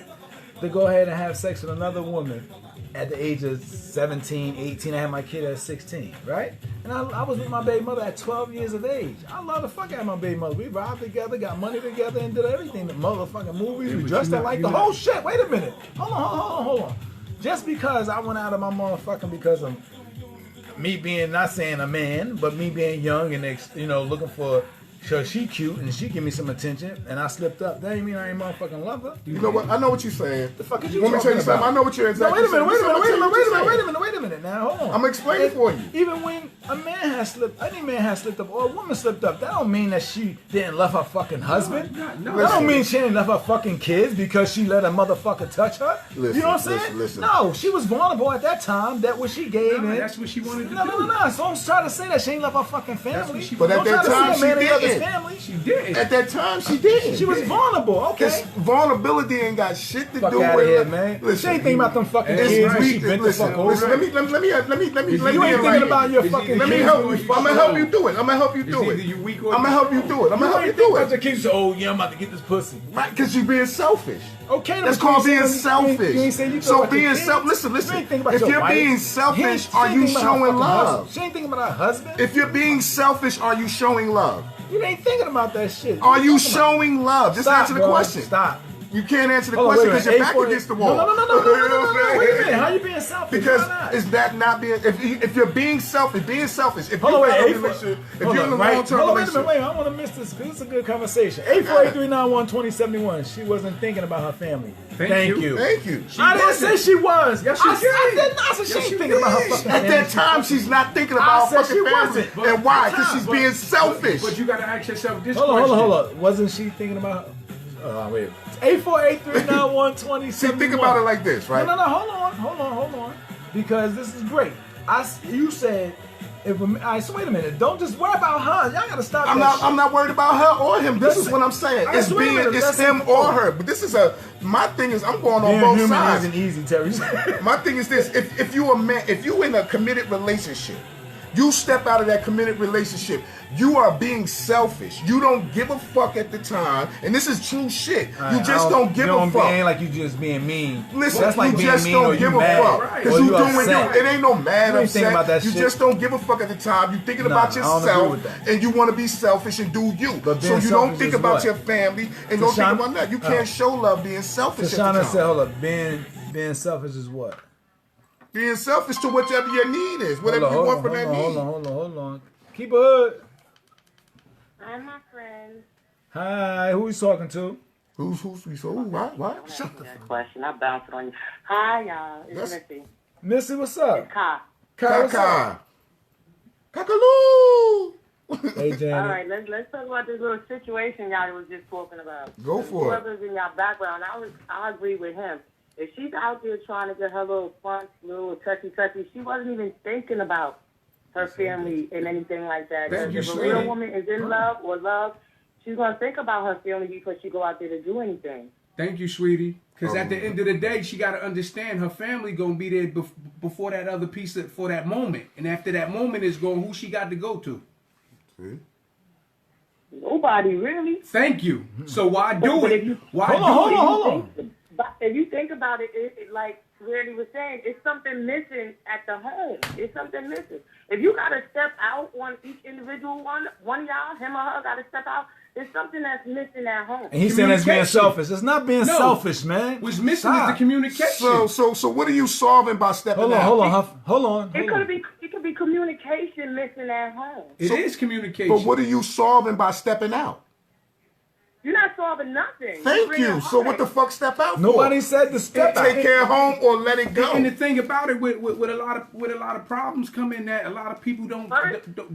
to go ahead and have sex with another woman at the age of 17, 18. I had my kid at 16, right? And I was with my baby mother at 12 years of age. I love the fuck out of my baby mother. We robbed together, got money together, and did everything. The motherfucking movies. We but dressed you up not- like you the not- whole shit. Wait a minute. Hold on. Just because I went out of my motherfucking because of me being, not saying a man, but me being young and looking for, so she cute and she give me some attention and I slipped up. That ain't mean I ain't motherfucking love her. You know what? I know what you're saying. The fuck is you Let me tell you talking something. about? I know what you're No, exactly wait a minute. saying. Wait a minute. Now hold on. I'm gonna explain it for you. Even when a man has slipped, any man has slipped up, or a woman slipped up, that don't mean that she didn't love her fucking husband. No, That don't mean she didn't love her fucking kids because she let a motherfucker touch her. Listen, You know what I'm saying? listen. No, she was vulnerable at that time. That what she gave No, in. that's what she wanted to No. do. So don't try to say that she ain't love her fucking That's family. what she- But at Don't that try to time, say a man she ain't love his didn't. family. She did. At that time, she didn't. She was vulnerable. Okay. It's vulnerability ain't got shit to Fuck do out of with here, it. man. Listen, She ain't thinking about them fucking It's kids when right. she bent the listen, fuck over. listen, let me You You ain't be thinking about your It's fucking either- Let me kids. help when you. you I'm fuck gonna help over. you do it. I'm gonna help you It's do either it. you weak or I'm gonna help you do it. I'm gonna You help you ain't think do about your it. kids. Oh yeah, I'm about to get this pussy. Right? Because you're being selfish. Okay, That's but you called ain't being saying- selfish. You ain't saying you So thought about your being kids. self. Listen. You ain't thinking about If your you're wife. being She selfish, ain't are you thinking about her showing fucking love? husband. She ain't thinking about her husband. If you're being selfish, are you showing love? You ain't thinking about that shit. Are you What talking about? showing love? Just Stop, answer the bro. question. Stop. You can't answer the Hold on, question wait a because you're minute. back against the wall. No. You know what I'm Wait a saying? minute. How you being selfish? Because Why not? is that not being? If you're being selfish, if Hold on, you're wait. in a If relationship, if hold you're in a on, right. long-term Hold on, wait a minute. relationship, Wait, I want to miss this because it's a good conversation. 848-391-2071. She wasn't thinking about her family. Thank you. thank you. I didn't say she was. Yes, she I did. did not. I said she Yes, ain't she thinking about her did. fucking At family. that time, she's not thinking I about her said fucking she family. wasn't. And why? At the Because time, she's but- being selfish. But you gotta ask yourself this Hold question. on, hold on. Wasn't she thinking about her? Wait. 848-391-2071. See, think about it like this, right? No. Hold on. Because this is great. You said, all right, so wait a minute. Don't just worry about her. Y'all gotta stop that shit. I'm not worried about her or him. This is Listen, what I'm saying. I It's swear to you, it's that's him simple. or her. But this is my thing is I'm going on Being both human sides. isn't easy, Terry. My thing is this: if you a man, if you in a committed relationship, you step out of that committed relationship, you are being selfish. You don't give a fuck at the time, and this is true shit. You just don't give a fuck. It ain't like you just being mean. Listen, That's like you being just mean or don't you give a mad fuck. Right. Because or you doing upset. it ain't no mad You ain't thinking upset. about that You shit. just don't give a fuck at the time. You thinking Nah, about I don't agree yourself with that. and you want to be selfish and do you. But So being you don't selfish think is about what? your family and don't think Tashana- about that. You can't show love being selfish at Tashana the said, time. hold up, being selfish is what? Being selfish to whatever your need is, whatever you want from that need. Hold on. Keepithood. Hi, my friend. Hi, who he's talking to? Who's what? Shut the fuck. Question. I bounced on you. Hi, y'all. It's Yes. Missy. Missy, what's up? Ka. Kai, what's up? Kaka. Kakaloo. Hey, Janet. All right, let's talk about this little situation y'all was just talking about. Go for it. Whoever's in your background, I agree with him. If she's out there trying to get her little fun, little touchy, she wasn't even thinking about her family and anything like that. Thank you, If a sweetie. real woman is in love or love, she's gonna think about her family before she go out there to do anything. Thank you, sweetie. Because at the end of the day, she got to understand her family going to be there before that other piece for that moment. And after that moment is gone, who she got to go to? See? Nobody really. Thank you. So why do But it? if you, Hold on. If you think about it, like Randy was saying, it's something missing at the home. It's something missing. If you got to step out on each individual one of y'all, him or her, got to step out. There's something that's missing at home. And he's saying that's being selfish. It's not being selfish, man. What's missing is the communication. So what are you solving by stepping out? Hold on. It could be communication missing at home. It is communication. But what are you solving by stepping out? You're not solving nothing. Thank you. So what the fuck step out for? Nobody said to step out. Take care of home or let it go. And the thing about it, with a lot of problems come in that a lot of people don't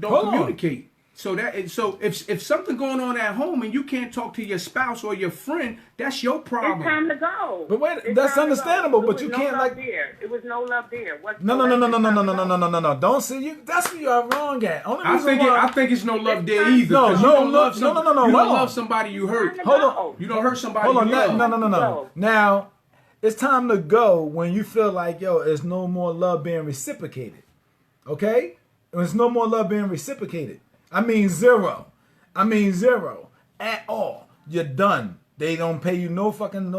communicate. So if something going on at home and you can't talk to your spouse or your friend, that's your problem. It's time to go. But wait, that's understandable. But you can't like. It was no love there. No. Don't say you. That's where you are wrong at. I think it's no love there either. No. You don't love somebody you hurt. Hold on. You don't hurt somebody. Hold on. You love. No. Now, it's time to go when you feel like there's no more love being reciprocated. Okay, there's no more love being reciprocated. I mean zero at all. You're done. They don't pay you no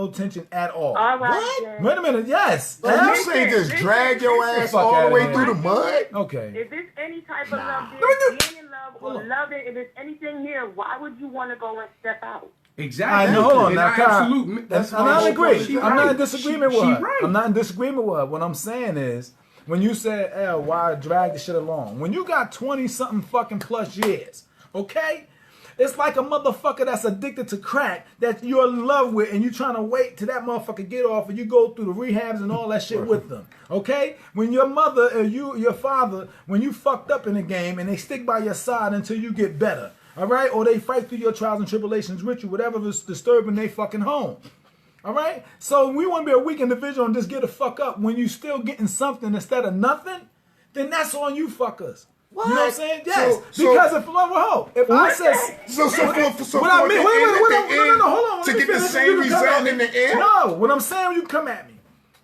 attention at all. All right, What? then. Wait a minute. Yes. So you say just drag your ass Fuck all outta the way here. through the mud? Okay. If there's any type of love Let me there, do- being in love or loving, if there's anything here, why would you want to go and step out? Exactly. I know. Hold on. And Now, I Kai, absolute- that's I'm my not whole agreeing. point. She I'm not right. in disagreement with She her. right. I'm not in disagreement with her. What I'm saying is, when you said, "L, why drag the shit along?" When you got 20-something fucking plus years, okay? It's like a motherfucker that's addicted to crack that you're in love with, and you trying to wait till that motherfucker get off, and you go through the rehabs and all that shit with them. Okay? When your mother or your father, when you fucked up in the game, and they stick by your side until you get better. All right? Or they fight through your trials and tribulations with you, whatever is disturbing they fucking home. All right? So we want to be a weak individual and just get the fuck up when you still getting something instead of nothing, then that's on you fuckers. What? You know what I'm saying? Yes. So- Because if I said So what I mean, wait, no, hold on. to Let me get the finish, same you can come result at me. in the end? No, what I'm saying, you come at me.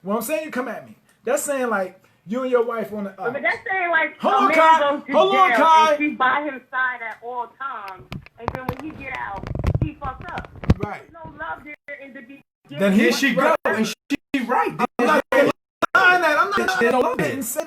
What I'm saying, you come at me. That's saying like you and your wife on the. But that's saying like Hold a on, man Kai. goes to Hold on, jail Kai. and she's by his side at all times, and then when he get out, he fucks up. Right. There's no love there in the beginning. Then Here she go, and she right. I didn't say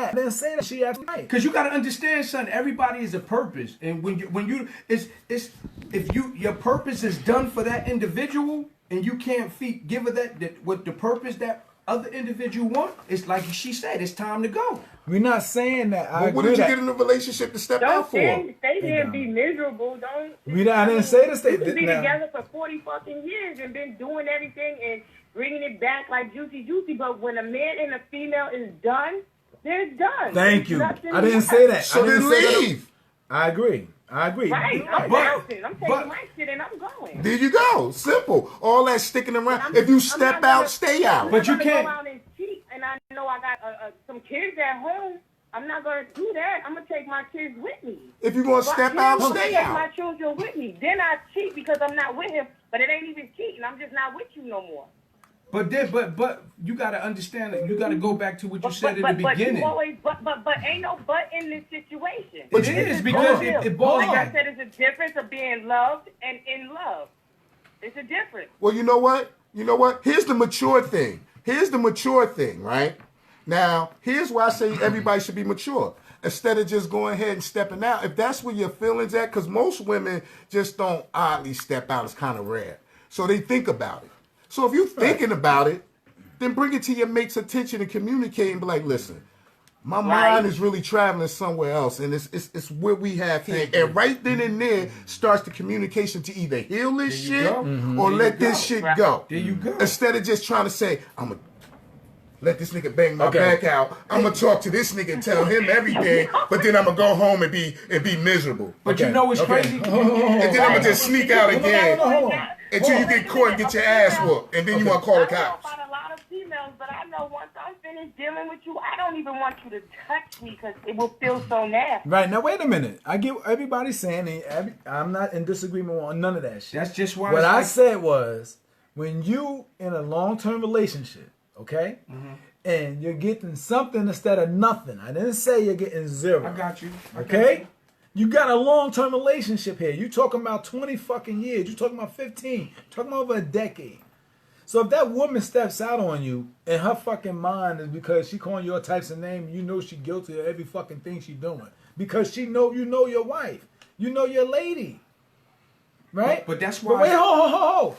that. She asked right. Because you got to understand, son. Everybody is a purpose, and when you if your purpose is done for that individual, and you can't give her that what the purpose that other individual want, it's like she said, it's time to go. We're not saying that. I What agree did you that. get in a relationship to step Don't out for? stay there and be miserable. Don't. I didn't say to stay. You can be Now- together for 40 fucking years and been doing everything and bringing it back like juicy, but when a man and a female is done, they're done. Thank you. Nothing I didn't left. say that. So I didn't then say that. leave. I agree. Right, I'm bouncing. I'm taking my shit and I'm going. There you go. Simple. All that sticking around. If you step out, stay out. But you I'm not can't- gonna go out and cheat, and I know I got some kids at home. I'm not gonna do that. I'm gonna take my kids with me. If you're going to step out, I'm gonna stay take my out. children with me. Then I cheat because I'm not with him, but it ain't even cheating. I'm just not with you no more. But you got to understand that you got to go back to what you said in the But beginning. you always, but ain't no but in this situation. It is because it boils Like I back. said, it's a difference of being loved and in love. It's a difference. Well, you know what? Here's the mature thing. Right? Now, here's why I say everybody should be mature. Instead of just going ahead and stepping out. If that's where your feelings at, because most women just don't oddly step out. It's kind of rare. So they think about it. So if you're thinking about it, then bring it to your mate's attention and communicate and be like, listen, my mind is really traveling somewhere else, and it's where we have here. And right then and there starts the communication to either heal this shit or let this shit go. There you go. Instead of just trying to say, I'm going to let this nigga bang my back out. I'm going to talk to this nigga and tell him everything, but then I'm going to go home and be miserable. But you know what's crazy? And then I'm going to just sneak out again Hold on. until you get caught and get your ass whooped, and then you want to call the I don't know cops. about a lot of females, but I know once I'm finished dealing with you, I don't even want you to touch me because it will feel so nasty. Right, now wait a minute. I get what everybody's saying, and I'm not in disagreement on none of that shit. That's just why. What I said was, when you in a long-term relationship, okay, and you're getting something instead of nothing. I didn't say you're getting zero. I got you. Okay? You got a long-term relationship here. You talking about 20 fucking years. You talking about 15. You're talking about over a decade. So if that woman steps out on you and her fucking mind is because she calling you all types of names, you know she guilty of every fucking thing she doing. Because you know your wife. You know your lady. Right? But that's why. But wait, ho.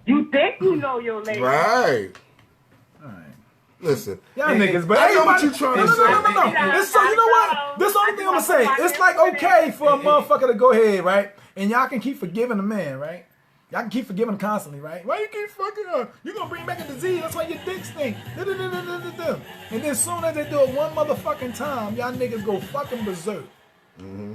You think you know your lady. Right. All right. Listen. Y'all niggas, but I know what everybody, you trying to no. say. It's so, you know what? This is the only thing I'm gonna say. It's like okay for a motherfucker to go ahead, right? And y'all can keep forgiving the man, right? Y'all can keep forgiving him constantly, right? Why you keep fucking up? You gonna bring back a disease? That's why your dick stink. And then as soon as they do it one motherfucking time, y'all niggas go fucking berserk. Mm-hmm.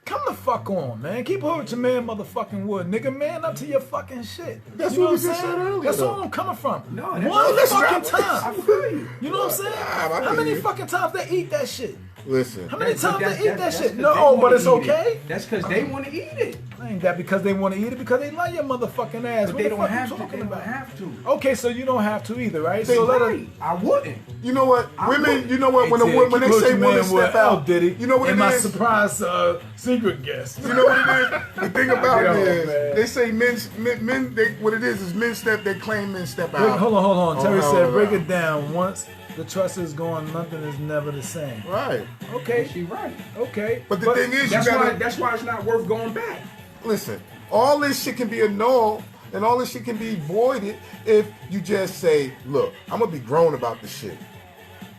Come the fuck on, man. Keep it with your man motherfucking wood. Nigga, man up to your fucking shit. That's you know what we I'm just saying? said earlier. That's where I'm coming from. No, one that's fucking not- time. I feel you. You know what I'm saying? How many fucking times they eat that shit? Listen. How many times they eat that that's shit? 'cause No, they but wanna it's eat okay. it. That's because they want to eat it. Ain't that because they want to eat it? Because they like your motherfucking ass. But What they the don't fuck have you to. talking They don't about? have to. Okay, so you don't have to either, right? They So let us. right. I wouldn't. You know what? Women, you know what? When, Hey, when they keep say pushing, women man, step with out, L-Diddy you know what and it my is? surprise secret guest. You know what it is? The thing about Yo, it is, man. they say men what it is men step, they claim men step out. Hold on. Terry hold said, on. break it down. Once the trust is gone, nothing is never the same. Right. Okay, She right. okay. But the thing is, That's you gotta why. That's why it's not worth going back. listen. All this shit can be annulled and all this shit can be voided if you just say, look, I'm gonna be grown about this shit.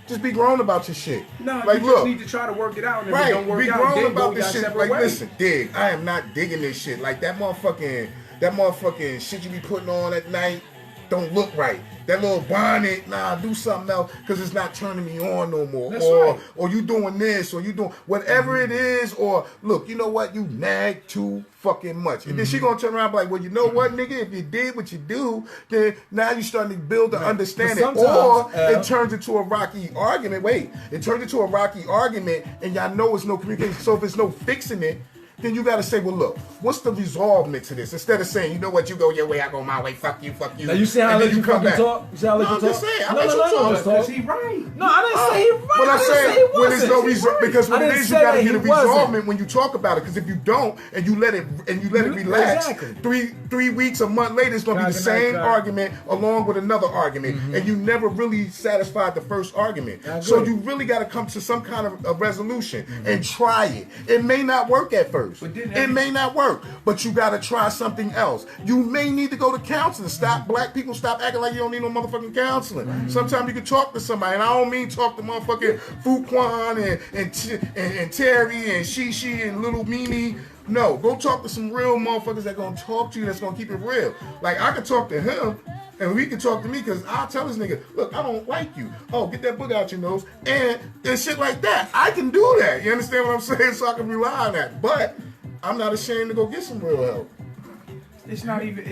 Just be grown about your shit. No, like, you look, just need to try to work it out. And if it right, don't work be out, grown then about go this your shit. separate Like, ways. listen, dig, I am not digging this shit. Like that motherfucking shit you be putting on at night don't look right. That little bonnet, nah, do something else because it's not turning me on no more. That's or right. or you doing this, or you doing whatever it is, or look, you know what, you nag too fucking much. And then she gonna turn around and be like, well, you know what, nigga, if you did what you do, then now you starting to build an understanding. But sometimes, Or it turns into a rocky argument. Wait, it turns into a rocky argument and y'all know it's no communication. So if it's no fixing it, then you gotta say, well, look, what's the resolvement to this? Instead of saying, you know what, you go your way, I go my way, fuck you. Now you see how I And then let you come fucking back. talk? You see how I let No, you I'm talk? just saying, I No, let no, you no, talk. just Because talk. he right. No, I didn't say he right. But I I'm didn't say he saying when wasn't. there's no He's result, right. because what I it didn't is, you say gotta that get a he wasn't. resolvement when you talk about it. Because if you don't and you let it relax, Exactly. three weeks, a month later, it's gonna be the Cock and same cock. argument along with another argument, and you never really satisfied the first argument. I agree. So you really got to come to some kind of a resolution and try it. It may not work at first. But then It may not work, but you got to try something else. You may need to go to counseling. Stop, black people, stop acting like you don't need no motherfucking counseling. Sometimes you can talk to somebody, and I don't mean talk to motherfucking Fuquan and Terry and Shishi and Little Mimi. No, go talk to some real motherfuckers that gonna talk to you, that's gonna keep it real. Like, I can talk to him, and he can talk to me, because I'll tell this nigga, look, I don't like you. Oh, get that book out your nose. And shit like that. I can do that. You understand what I'm saying? So I can rely on that. But I'm not ashamed to go get some real help. It's not even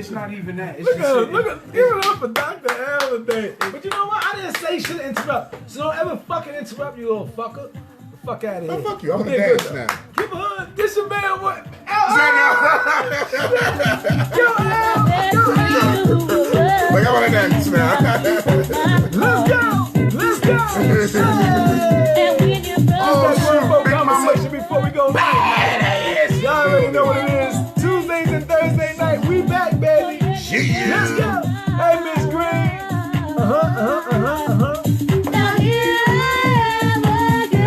that. It's Look just at look, give it up for Dr. L today. But you know what? I didn't say shit to interrupt. So don't ever fucking interrupt, you little fucker. The fuck out of here. Oh, fuck you. I'm gonna Yeah, dance good. now. Keep on. This your man. What? Like, I'm gonna dance now. Let's go. Let's go. Oh, Let's shoot. have a Big conversation mama. before we go live. Y'all already know what it is. Tuesdays and Thursday night. We back, baby. Yeah. Let's go. Hey, Miss Green.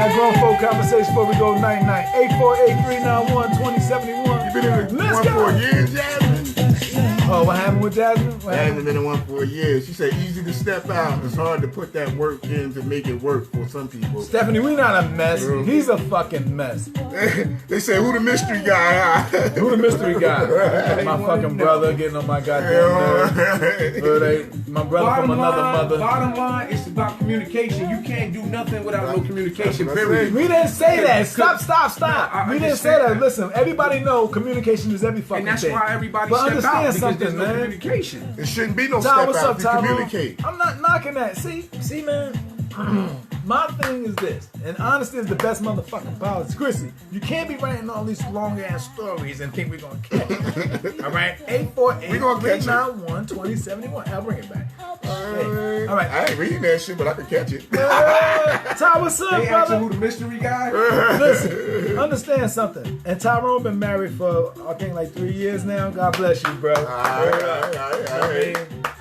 That grown folk conversation before we go night-night. 848-391-2071. You been in Let's one go. for a year, Jasmine? Oh, what happened with Jasmine? What I haven't happened? been in one for a year. She said easy to step out. It's hard to put that work in to make it work for some people. Stephanie, we not a mess. Girl. He's a fucking mess. They say, who the mystery guy? Who the mystery guy? My fucking brother getting on my goddamn nerves. My brother from another mother. Bottom line, it's about communication. You can't do nothing without no communication. That's what I Period. We didn't say that. Stop. No, I We didn't say understand that. that. Listen, everybody know communication is every fucking And that's thing. why everybody But step understand out, because something, there's no man. communication. It shouldn't be no Ty, step what's out up, if you Tyrone? communicate. I'm not knocking that. See, man. My thing is this, and honesty is the best motherfucking policy. Chrissy, you can't be writing all these long ass stories and think we're gonna catch it. All right, 848-391-2071. I'll bring it back. Hey. All right, I ain't reading that shit, but I can catch it. Ty, what's up, They brother? asking who the mystery guy? Listen, understand something. And Tyrone been married for I think like 3 years now. God bless you, bro. I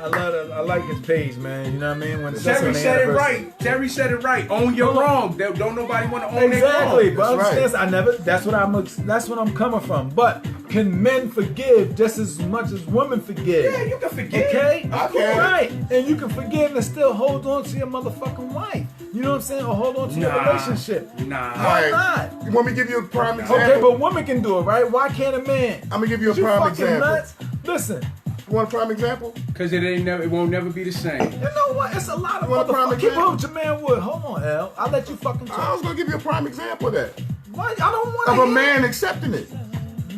love it. I like his page, man. You know what I mean? When Terry said it right. Terry said it right. Own your wrong. Don't nobody want to own their wrong. Exactly, but That's understand, right. That's what I'm coming from. But can men forgive just as much as women forgive? Yeah, you can forgive. Okay? I can. Right. And you can forgive and still hold on to your motherfucking wife. You know what I'm saying? Or hold on to your relationship. Nah. Why not? You want me to give you a prime example? Okay, but women can do it, right? Why can't a man? I'm gonna give you a You prime fucking example. nuts? Listen, You want a prime example? Cause it won't never be the same. you know what? It's a lot of You want a prime motherfuckers. Keep example? up with your man Wood. Hold on, L. I'll let you fucking I talk. was gonna give you a prime example of that. Why? I don't want Of a man accepting it.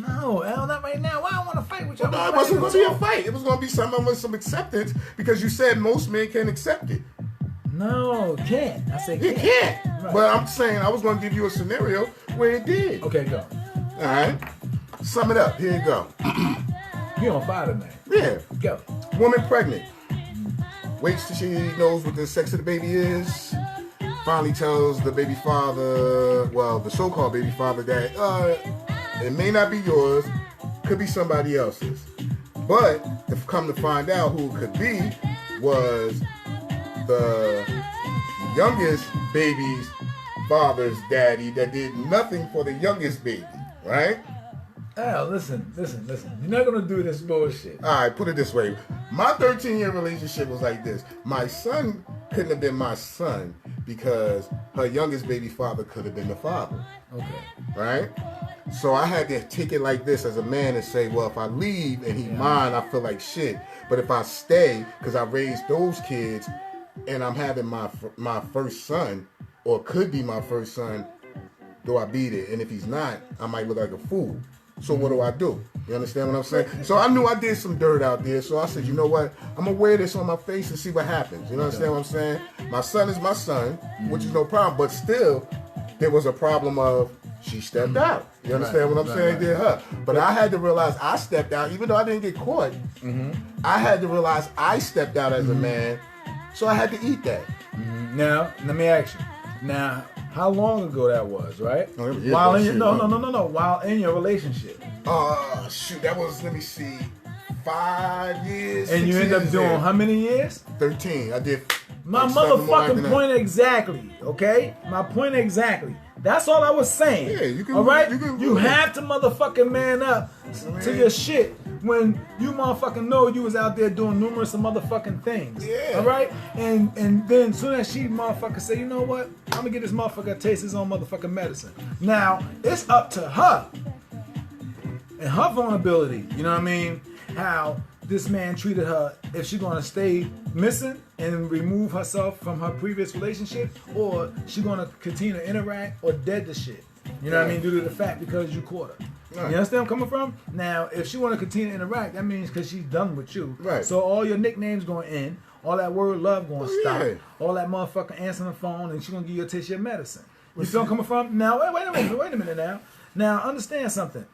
No, L, not right now. Why I want to fight with you? No, it wasn't gonna be a fight. It was gonna be something with some acceptance because you said most men can accept it. No, can't. I said You can't. can't. Right. But I'm saying I was gonna give you a scenario where it did. Okay, go. All right. Sum it up. Here you go. You on fire tonight. Yeah. Go. Woman pregnant. Waits till she knows what the sex of the baby is. Finally tells the baby father, well, the so-called baby father, that it may not be yours, could be somebody else's. But if come to find out who it could be was the youngest baby's father's daddy that did nothing for the youngest baby, right? Al, listen. You're not gonna do this bullshit. All right, put it this way. My 13-year relationship was like this. My son couldn't have been my son because her youngest baby father could have been the father, Okay. right? So I had to take it like this as a man and say, well, if I leave and he mine, I feel like shit. But if I stay, because I raised those kids and I'm having my first son, or could be my first son, do I beat it? And if he's not, I might look like a fool. So what do? You understand what I'm saying? So I knew I did some dirt out there. So I said, you know what? I'm going to wear this on my face and see what happens. You understand what I'm saying? My son is my son, which is no problem. But still, there was a problem of she stepped out. You understand what I'm saying? Did her. But I had to realize I stepped out. Even though I didn't get caught, I had to realize I stepped out as a man. So I had to eat that. Now, let me ask you. Now, how long ago that was, right? Oh, it was years While ago, in your, shit, no, huh? no. While in your relationship, Shoot, that was, let me see, 5 years. and 6 you end up years doing there. how many years? 13. I did. My like 7 more after motherfucking that. point exactly, okay? My point exactly. That's all I was saying. Yeah, you can- all right? you can- You have to motherfucking man up to your shit when you motherfucking know you was out there doing numerous of motherfucking things. Yeah. All right? And then soon as she motherfucker say, you know what? I'm gonna get this motherfucker to taste his own motherfucking medicine. Now, it's up to her and her vulnerability. You know what I mean? How this man treated her, if she gonna stay missing and remove herself from her previous relationship, or she gonna continue to interact or dead the shit. You know what I mean? Due to the fact because you caught her. Right. You understand where I'm coming from? Now, if she wanna continue to interact, that means because she's done with you. Right. So all your nicknames going in, all that word love going to stop, yeah. all that motherfucking answering the phone, and she gonna give you a taste of your medicine. You feel I'm coming from? Now, wait a minute now. Now, understand something.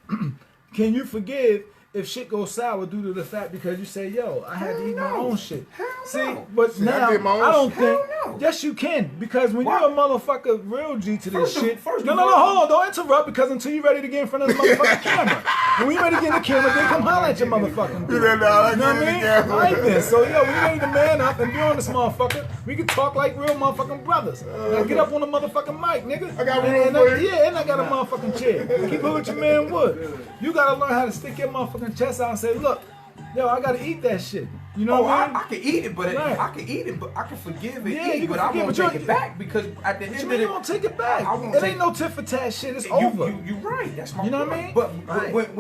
Can you forgive if shit goes sour due to the fact because you say, yo, I had to eat my own shit? See, but See, I now, did my own I don't shit. think, Hell no. yes you can, because when Why? you're a motherfucker real G to this shit, first no, of no, all- hold on, don't interrupt, because until you're ready to get in front of the motherfucking camera. When you ready to get in the camera, then come holler at your motherfucking dude. You know, I You know what I get in mean? the camera. All right then, so yo, we ready to man up and be on this motherfucker. We can talk like real motherfucking brothers. Now get up on the motherfucking mic, nigga. I got And- room and for I- you. Yeah, and I got a motherfucking chair. Keep it with your man Wood. You gotta learn how to stick your motherfucking chest out and say, look, yo, I gotta eat that shit. You know Oh, what I mean? I can eat it, but Right. I can eat it, but I can forgive and Yeah, eat, you but can I forgive, won't but take you- it back because at the end What of you the mean you don't take it back? I won't It take ain't no tit for tat shit. It's You over. right. That's my You know what I point. mean? But Right.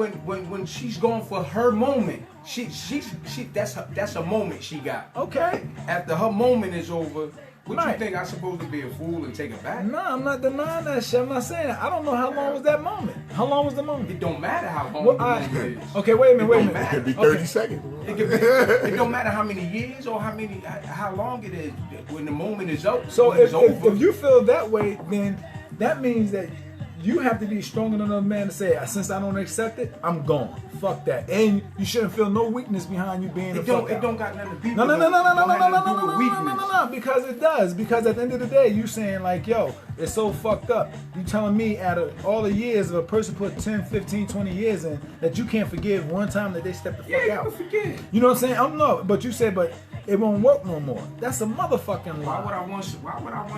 when she's going for her moment, she that's a moment she got. Okay. After her moment is over, What Right. you think? I'm supposed to be a fool and take it back? No, I'm not denying that shit. I'm not saying that. I don't know how long was that moment. How long was the moment? It don't matter how long Well, the moment is. okay, wait a minute, wait a It minute. don't It could be matter. 30 seconds. It don't matter how many years or how long it is. When the moment is over, So when it's over. if you feel that way, then that means that you have to be stronger than another man to say, since I don't accept it, I'm gone. Fuck that. And you shouldn't feel no weakness behind you being a fuck it don't got nothing to do with No, because it does. Because at the end of the day, you saying like, yo, it's so fucked up. You telling me out of all the years of a person put 10, 15, 20 years in, that you can't forgive one time that they step the fuck Yeah, you out. can forget. You know what I'm saying? I'm no, but you said, but it won't work no more. That's a motherfucking lie. Why would I want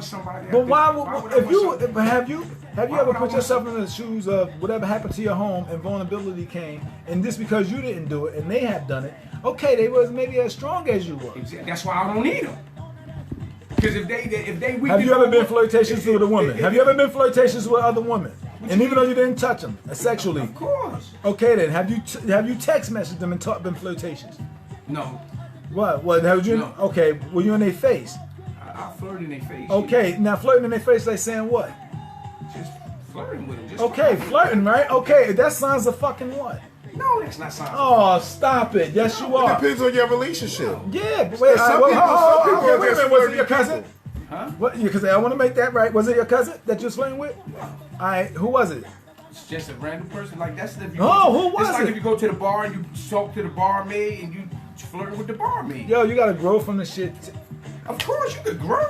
somebody? But why would I want somebody- have you Why ever would I put want yourself in the shoes of whatever happened to your home and vulnerability came, and just because you didn't do it and they have done it, okay, they was maybe as strong as you were. That's why I don't need them. Because if they weak, Have you ever been flirtatious with a woman? Have you ever been flirtatious with other women? And even though you didn't touch them sexually, Of course. okay then, have you text messaged them and been flirtatious? No, What have you? No. Okay, were you in their face? I flirt in their face. Okay, now flirting in their face, like saying what? Just flirting with them. Just Okay, flirting, right? Okay, that sounds a fucking what? No, that's not something. Oh, stop it! Yes, you It are. depends on your relationship. Yeah, but wait, Some well, people- hold on, some people okay, are wait a just minute. Was it flirty your cousin? Huh? What? Because I want to make that right. Was it your cousin that you was flirting with? All right, who was it? It's just a random person. Like that's if you. Oh, who was it's like it? if you go to the bar and you talk to the barmaid and you flirting with the barmaid. Yo, you gotta grow from the shit. Of course you could grow.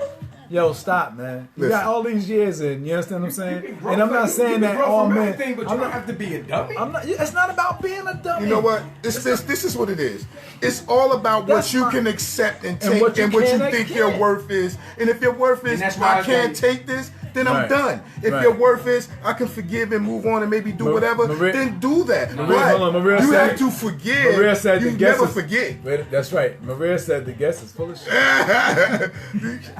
Yo, stop, man. You got Listen. all these years in. You understand what I'm saying? You can grow And I'm from- not you saying can that grow all from men. everything, but you I'm don't not. have to be a dummy. I'm not. It's not about being a dummy. You know what? This is what it is. It's all about what That's you fine. can accept and And take what you and what you can think and your can't. worth is. And if your worth is And that's why I I can't say- take this, then I'm Right. done. If Right. your worth is I can forgive and move on and maybe do whatever, Maria- then do that. Maria, But hold on, Maria you said- have to forgive. Maria said you the guest never is- forget. Wait, that's right. Maria said the guest is full of shit.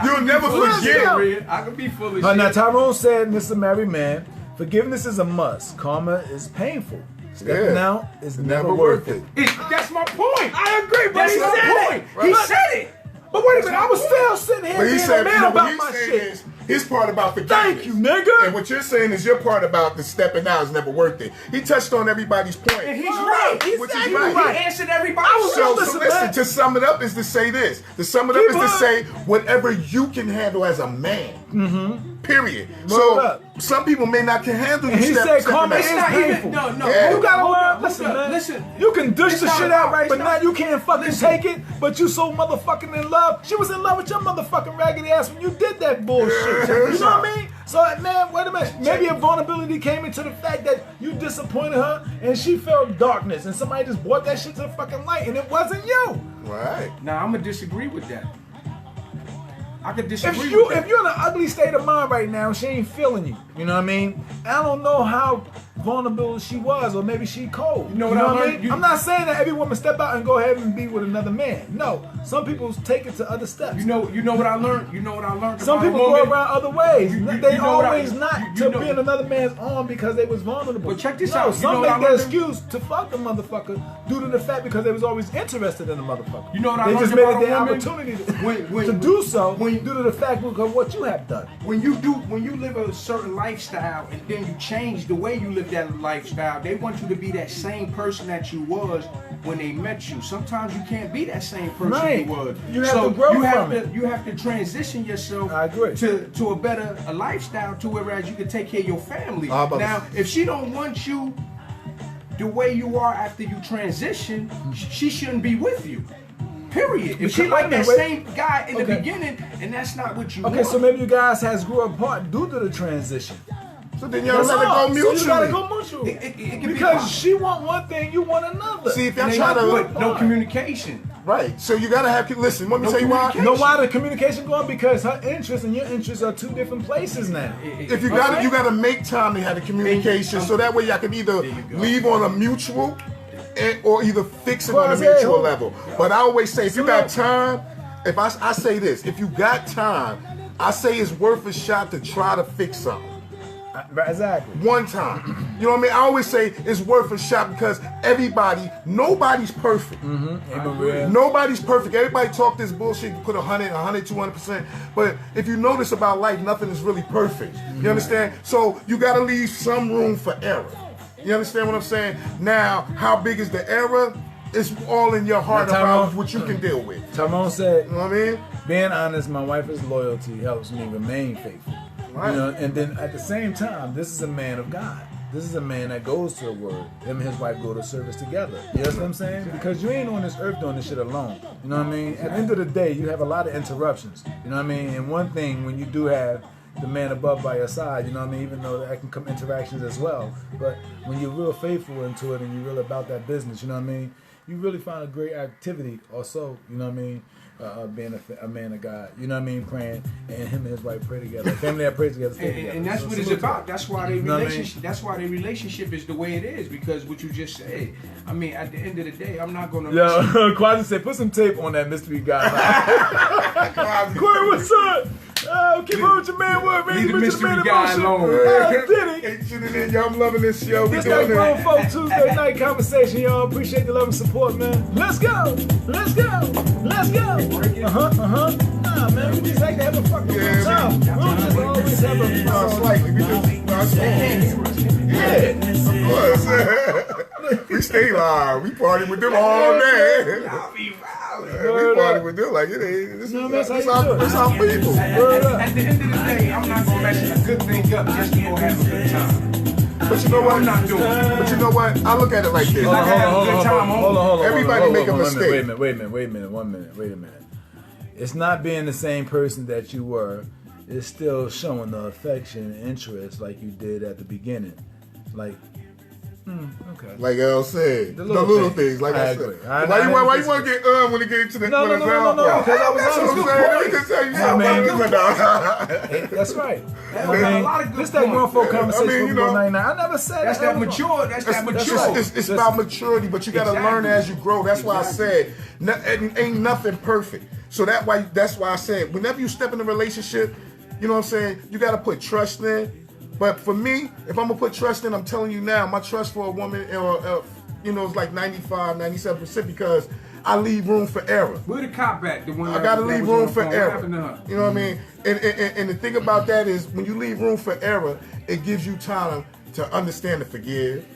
You'll never Full of shit, forget. Maria. I can be full of Now shit. Tyrone said, "Mr. Married Man, forgiveness is a must. Karma is painful. Stepping Yeah. out is never worth it." That's my point. I agree, but That's he my said point. it. He But- said it. But wait a minute, I was still sitting here But he being said, a man you know, what about he's my saying shit. is his part about forgiveness. Thank you, nigga. And what you're saying is your part about the stepping out is never worth it. He touched on everybody's point. And he's Right. right. He's Which is exactly right. He answered everybody. I was So Listen, listen, man. to sum it up is to say this. To sum it up is to Keep say whatever you can handle as a man. Period. Word So up. some people may not can handle And you he step- said stepping karma out. is It's not painful. even. No. Yeah. You gotta Hold learn. up, Listen, hold up, man. listen. You can dish It's the not shit about- out right, it's but not- now you can't fucking Listen. take it. But you so motherfucking in love. She was in love with your motherfucking raggedy ass when you did that bullshit. You know what I mean? So man, wait a minute. Maybe a vulnerability came into the fact that you disappointed her and she felt darkness, and somebody just brought that shit to the fucking light, and it wasn't you. Right. Now I'm gonna disagree with that. I could disagree If with that. you're in an ugly state of mind right now, she ain't feeling you. You know what I mean? I don't know how vulnerable she was, or maybe she cold. You know what I I learned? mean? I'm not saying that every woman step out and go ahead and be with another man. No, some people take it to other steps. You know what I learned. You know what I learned. Some about a people go woman? around other ways. They know what I- always not you to know- be in another man's arm because they was vulnerable. But check this No, out. You some know what I make the learned? excuse to fuck the motherfucker due to the fact because they was always interested in the motherfucker. You know what I They learned just made about it their a woman? opportunity to, When- to do so when- due to the fact of what you have done. When you live a certain lifestyle and then you change the way you live that lifestyle, they want you to be that same person that you was when they met you. Sometimes you can't be that same person Right. you was. You have so to grow you have from to, it. You have to transition yourself I agree. to a better lifestyle to whereas you can take care of your family. How about Now, if she don't want you the way you are after you transition, she shouldn't be with you. Period. If she Because- like that wait. same guy in the Okay. beginning, and that's not what you Okay, want. so maybe you guys has grew apart due to the transition. So then y'all That's let it all. go So you gotta mutually. go mutually. It can be Because fine. she want one thing, you want another. See, if y'all And they try not to good, no communication. right, so you gotta have. Listen, let me No tell you why. communication. know why the communication going? Because her interests and your interests are two different places now. If you got Okay. you got to make time to have the communication, so that way y'all can either you go. leave on a mutual, or either fix it on a Well, mutual yeah. level. But I always say, if you So got look. time, if I say this, if you got time, I say it's worth a shot to try to fix something. Exactly. One time. You know what I mean? I always say it's worth a shot because nobody's perfect. Nobody's perfect. Everybody talk this bullshit, put 100, 200%. But if you notice about life, nothing is really perfect. You understand? So you got to leave some room for error. You understand what I'm saying? Now, how big is the error? It's all in your heart about what you can deal with. Tyrone said, you know what I mean? Being honest, my wife's loyalty helps me remain faithful. Right. You know, and then at the same time, this is a man of God. This is a man that goes to the word. Him and his wife go to service together. You know what I'm saying? Because you ain't on this earth doing this shit alone. You know what I mean? At the end of the day, you have a lot of interruptions. You know what I mean? And one thing, when you do have the man above by your side, you know what I mean? Even though there can come interactions as well. But when you're real faithful into it and you're really about that business, you know what I mean? You really find a great activity also, you know what I mean? Being a man of God, you know what I mean, praying, and him and his wife pray together. Family that prays together, stay together. And that's what it's about. That's why their relationship. That's why their relationship is the way it is. Because what you just said. I mean, at the end of the day, I'm not gonna. Yo, Quasi said, put some tape on that mystery guy. Corey, what's up? Keep on with your man. What? Leave the mystery guy alone. L-Diddy. Hey, tuning in, y'all. I'm loving this show. This that Grown Folk Tuesday night conversation, y'all. Appreciate the love and support, man. Let's go. Let's go. Let's go. Nah, man, we just like to have a fucking good time. We don't just always have a slightly. We just yeah, of course. We stay live. We party with them all day. We party with them like it ain't. This is our people. At the end of the day, I'm not gonna mess a good thing up just to go have a good time. But you know what? I'm not doing. But you know what? I look at it like this. Hold on. Everybody make a mistake. Wait a minute. It's not being the same person that you were. It's still showing the affection and interest like you did at the beginning. Like, okay. Like L said, the little things. Like I said. Why you want to get when it gets to the No, because I was honest. Let me just tell you something. That's right. This that grown folk conversation. I never said that's that mature. That's that mature. It's about maturity, but you got to learn as you grow. That's why I said ain't nothing perfect. So that's why I said whenever you step in a relationship, you know what I'm saying, you got to put trust in. But for me, if I'm going to put trust in, I'm telling you now, my trust for a woman, is like 95, 97% because I leave room for error. Where the cop at? The one I got to leave room for error. What happened to her? You know what I mean? And the thing about that is when you leave room for error, it gives you time to understand and forgive.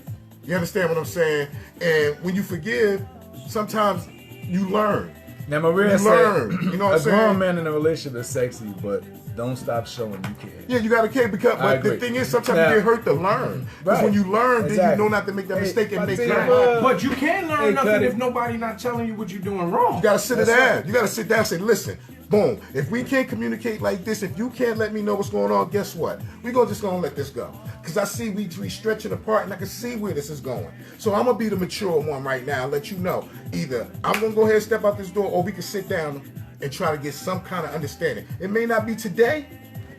You understand what I'm saying? And when you forgive, sometimes you learn. Now, Maria said, you know what I'm saying? A grown man in a relationship is sexy, but don't stop showing you care. Yeah, you gotta care because. But the thing is, sometimes you get hurt to learn. Because when you learn, then you know not to make that mistake and make that. But you can't learn nothing if nobody not telling you what you're doing wrong. You gotta sit down. You gotta sit down and say, listen. Boom. If we can't communicate like this, if you can't let me know what's going on, guess what? We're just gonna let this go. Because I see we stretching apart and I can see where this is going. So I'm gonna be the mature one right now and let you know. Either I'm gonna go ahead and step out this door or we can sit down and try to get some kind of understanding. It may not be today,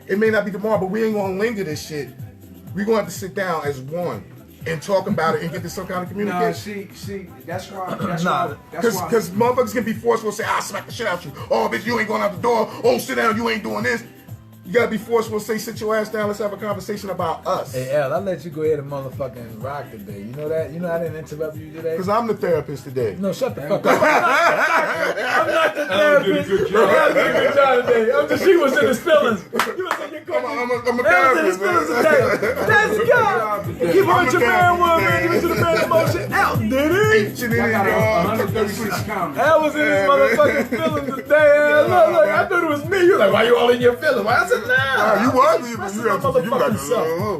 it may not be tomorrow, but we ain't gonna linger this shit. We're gonna have to sit down as one and talk about it and get to some kind of communication. Nah, see, that's why. Because motherfuckers can be forceful and say, I'll smack the shit out you. Oh, bitch, you ain't going out the door. Oh, sit down, you ain't doing this. You gotta be forceful and say, sit your ass down, let's have a conversation about us. Hey, L, I let you go ahead and motherfucking rock today. You know that? You know I didn't interrupt you today? Because I'm the therapist today. No, shut the fuck up. I'm not the therapist. You did a good job today. She was in his feelings. You was in your feelings. I'm a therapist. Let's go. Keep on with your man one, man. Give it to the man emotion. L-Diddy. I got 136 comments. L was in his motherfucking feelings today. Look, I thought it was me. You were like, why you all in your feelings? Why? I said, nah. You was.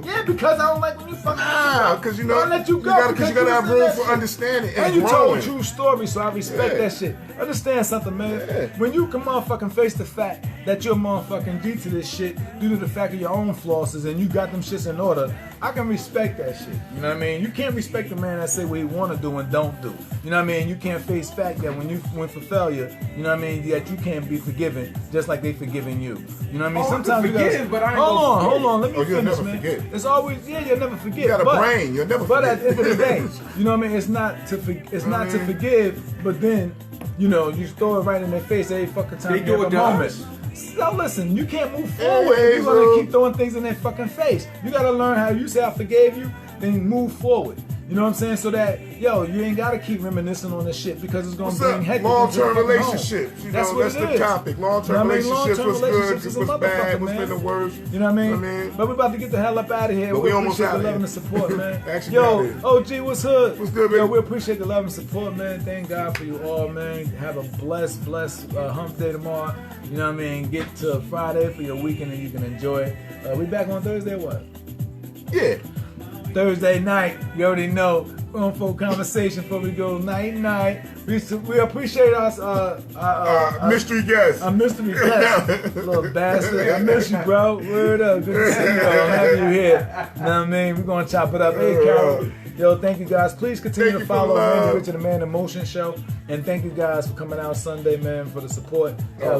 Yeah, because I don't like when you fucking. Nah, because I let you go. Because you gotta have room for understanding. And you told a true story, so I respect that shit. Understand something, man. When you can motherfucking face the fact that you're motherfucking G to this shit due to the fact of your own flosses and you got them shits in order, I can respect that shit. You know what I mean? You can't respect the man that say what he want to do and don't do. You know what I mean? You can't face fact that when you went for failure, you know what I mean, that you can't be forgiven just like they forgiving you. You know what I mean? Sometimes you gotta, but I ain't hold on, let me finish, man. Forget. It's always you'll never forget. You got a brain, you'll never forget. But at the end of the day, you know what I mean? It's not to forgive, but then you throw it right in their face every fucking time. They do it to moment. us. So listen, you can't move forward if you're gonna keep throwing things in their fucking face. You gotta learn how you say I forgave you, then move forward. You know what I'm saying? So that, yo, you ain't gotta keep reminiscing on this shit because it's gonna bring heck. Long-term relationships. You that's know, what that's the topic. Long-term relationships, what's good, what's bad, what's been the worst. You know what I mean? But we're about to get the hell up out of here. But we almost appreciate out the love here. and the support, man. Actually, yo, OG, what's hood? What's good, man? Yo, we appreciate the love and support, man. Thank God for you all, man. Have a blessed hump day tomorrow. You know what I mean? Get to Friday for your weekend and you can enjoy it. We back on Thursday or what? Yeah. Thursday night, you already know. On for conversation before we go night. We appreciate our mystery guest. Our mystery guest. Little bastard. I miss you, bro. Word up. Good to see you. I'm happy you're here. You know what I mean? We're going to chop it up. Hey, Carol. Yo, thank you guys. Please continue to follow Randy Richard, the Man in Motion show. And thank you guys for coming out Sunday, man, for the support.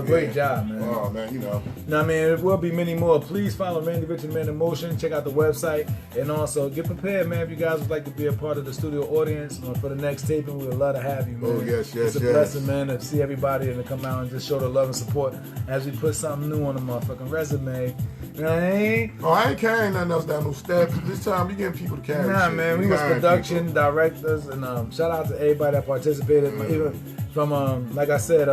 Great job, man. Oh, man, you know. I mean, there will be many more. Please follow Randy Richard, Man in Motion. Check out the website. And also, get prepared, man, if you guys would like to be a part of the studio audience for the next taping. We would love to have you, man. Oh, yes. It's a blessing, man, to see everybody and to come out and just show the love and support as we put something new on the motherfucking resume. You know what I mean? Oh, I ain't carrying nothing else down no steps. This time, we getting people to carry Nah, shit. man, we was production, directors, and shout out to everybody that participated. Even from, like I said,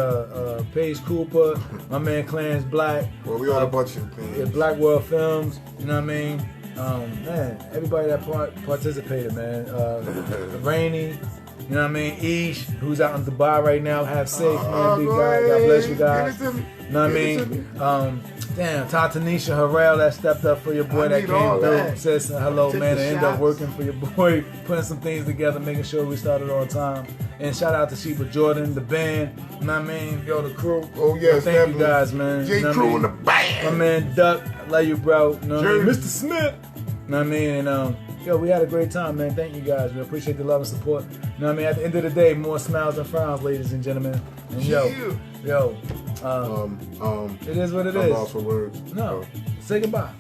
Paige Cooper, my man Clarence Black. Well, we on a bunch of things. Black World Films, you know what I mean? Man, everybody that participated, man. Rainey, you know what I mean? Ish, who's out in Dubai right now. Have safe, man. Big guy. God bless you guys. You know what I mean? Damn, Tanisha Harrell that stepped up for your boy that came through. Said some hello, man, and ended up working for your boy, putting some things together, making sure we started on time. And shout out to Sheba Jordan, the band, you know what I mean? Yo, the crew. Oh, yes, thank you guys, man. J. You know Crew and the band. My man Duck, love you, bro. You know what I mean? Mr. Smith. You know what I mean? And yo, we had a great time, man. Thank you guys. We appreciate the love and support. You know what I mean? At the end of the day, more smiles than frowns, ladies and gentlemen. And yo, it is what it is. I'm lost for words. No, say goodbye.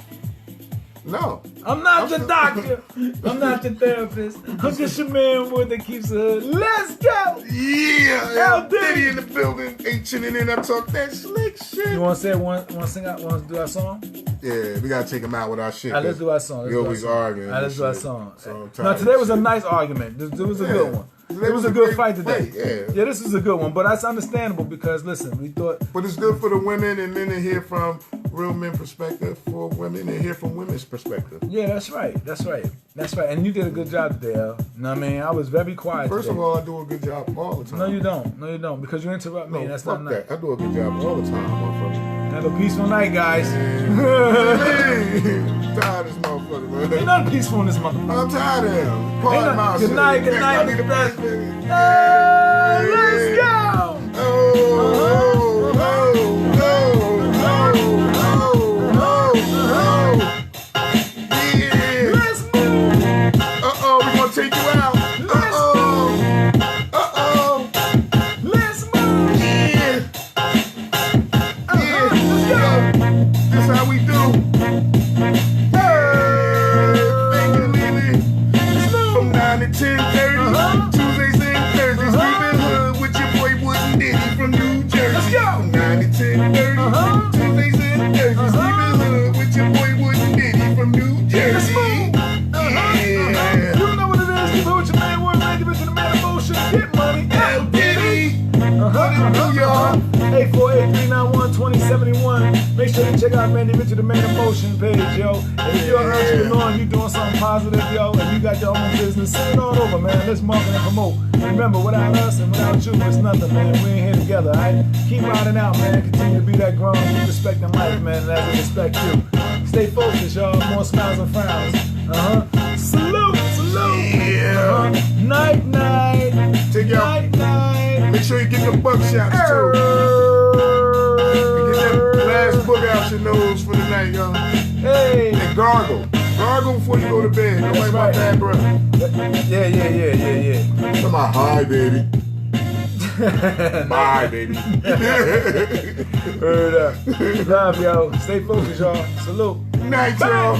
No. I'm not your doctor. I'm not your therapist. I'm just your man boy that keeps the hood. Let's go. Yeah. L-Diddy in the building. Ancient in I talk that slick shit. You want to say want to do our song? Yeah, we gotta take him out with our shit. All right, let's do our song. We always arguing. All right, let's do our song. So no, today was a nice argument. It was a good one. It was a good fight today. Yeah, this is a good one, but that's understandable because listen, we thought. But it's good for the women and men to hear from real men perspective, for women to hear from women's perspective. Yeah, that's right. And you did a good job today, Al. You know what I mean? I was very quiet. First of all, I do a good job all the time. No, you don't, because you interrupt me. That's fuck not that. I do a good job all the time, motherfucker. Have a peaceful night, guys. I'm tired of this motherfucker, man. Ain't nothing peaceful in this motherfucker. I'm tired of him. Pardon my good night. I need a best baby. Let's go. Yeah. Let's move. We gonna take you out. Let's move. Yeah. This how we do. Thank you, Lily. From 9 to 10:30, Tuesdays and Thursdays. Keepithood with your boy L-Diddy from New Jersey. Let's go. From 9 to 10:30, Tuesdays and Thursdays. Keepithood with your boy L-Diddy from New Jersey. Yeah. You know what it is. Keep it with your man, word, Randy Richard, the Man in Motion. Get money. L-Diddy. What it do, y'all? 848-391-2071. Make sure you check out Randy Richard, the Man in Motion page, yo. And if you're an entrepreneur and you're doing something positive, yo, and you got your own business, send it all over, man. Let's market and promote. Remember, without us and without you, it's nothing, man. We ain't here together, all right? Keep riding out, man. Continue to be that grown, keep respecting life, man, and as we respect you. Stay focused, y'all. More smiles and frowns. Salute. Yeah. Night. Take out. Night. Make sure you get the buckshots too. Get that last book out your nose for the night, y'all. Hey. And gargle. Gargle before you go to bed. Don't like my bad breath. Yeah. Come on, hi, baby. Bye, baby. Word up. Love, yo. Stay focused, y'all. Salute. Night, y'all.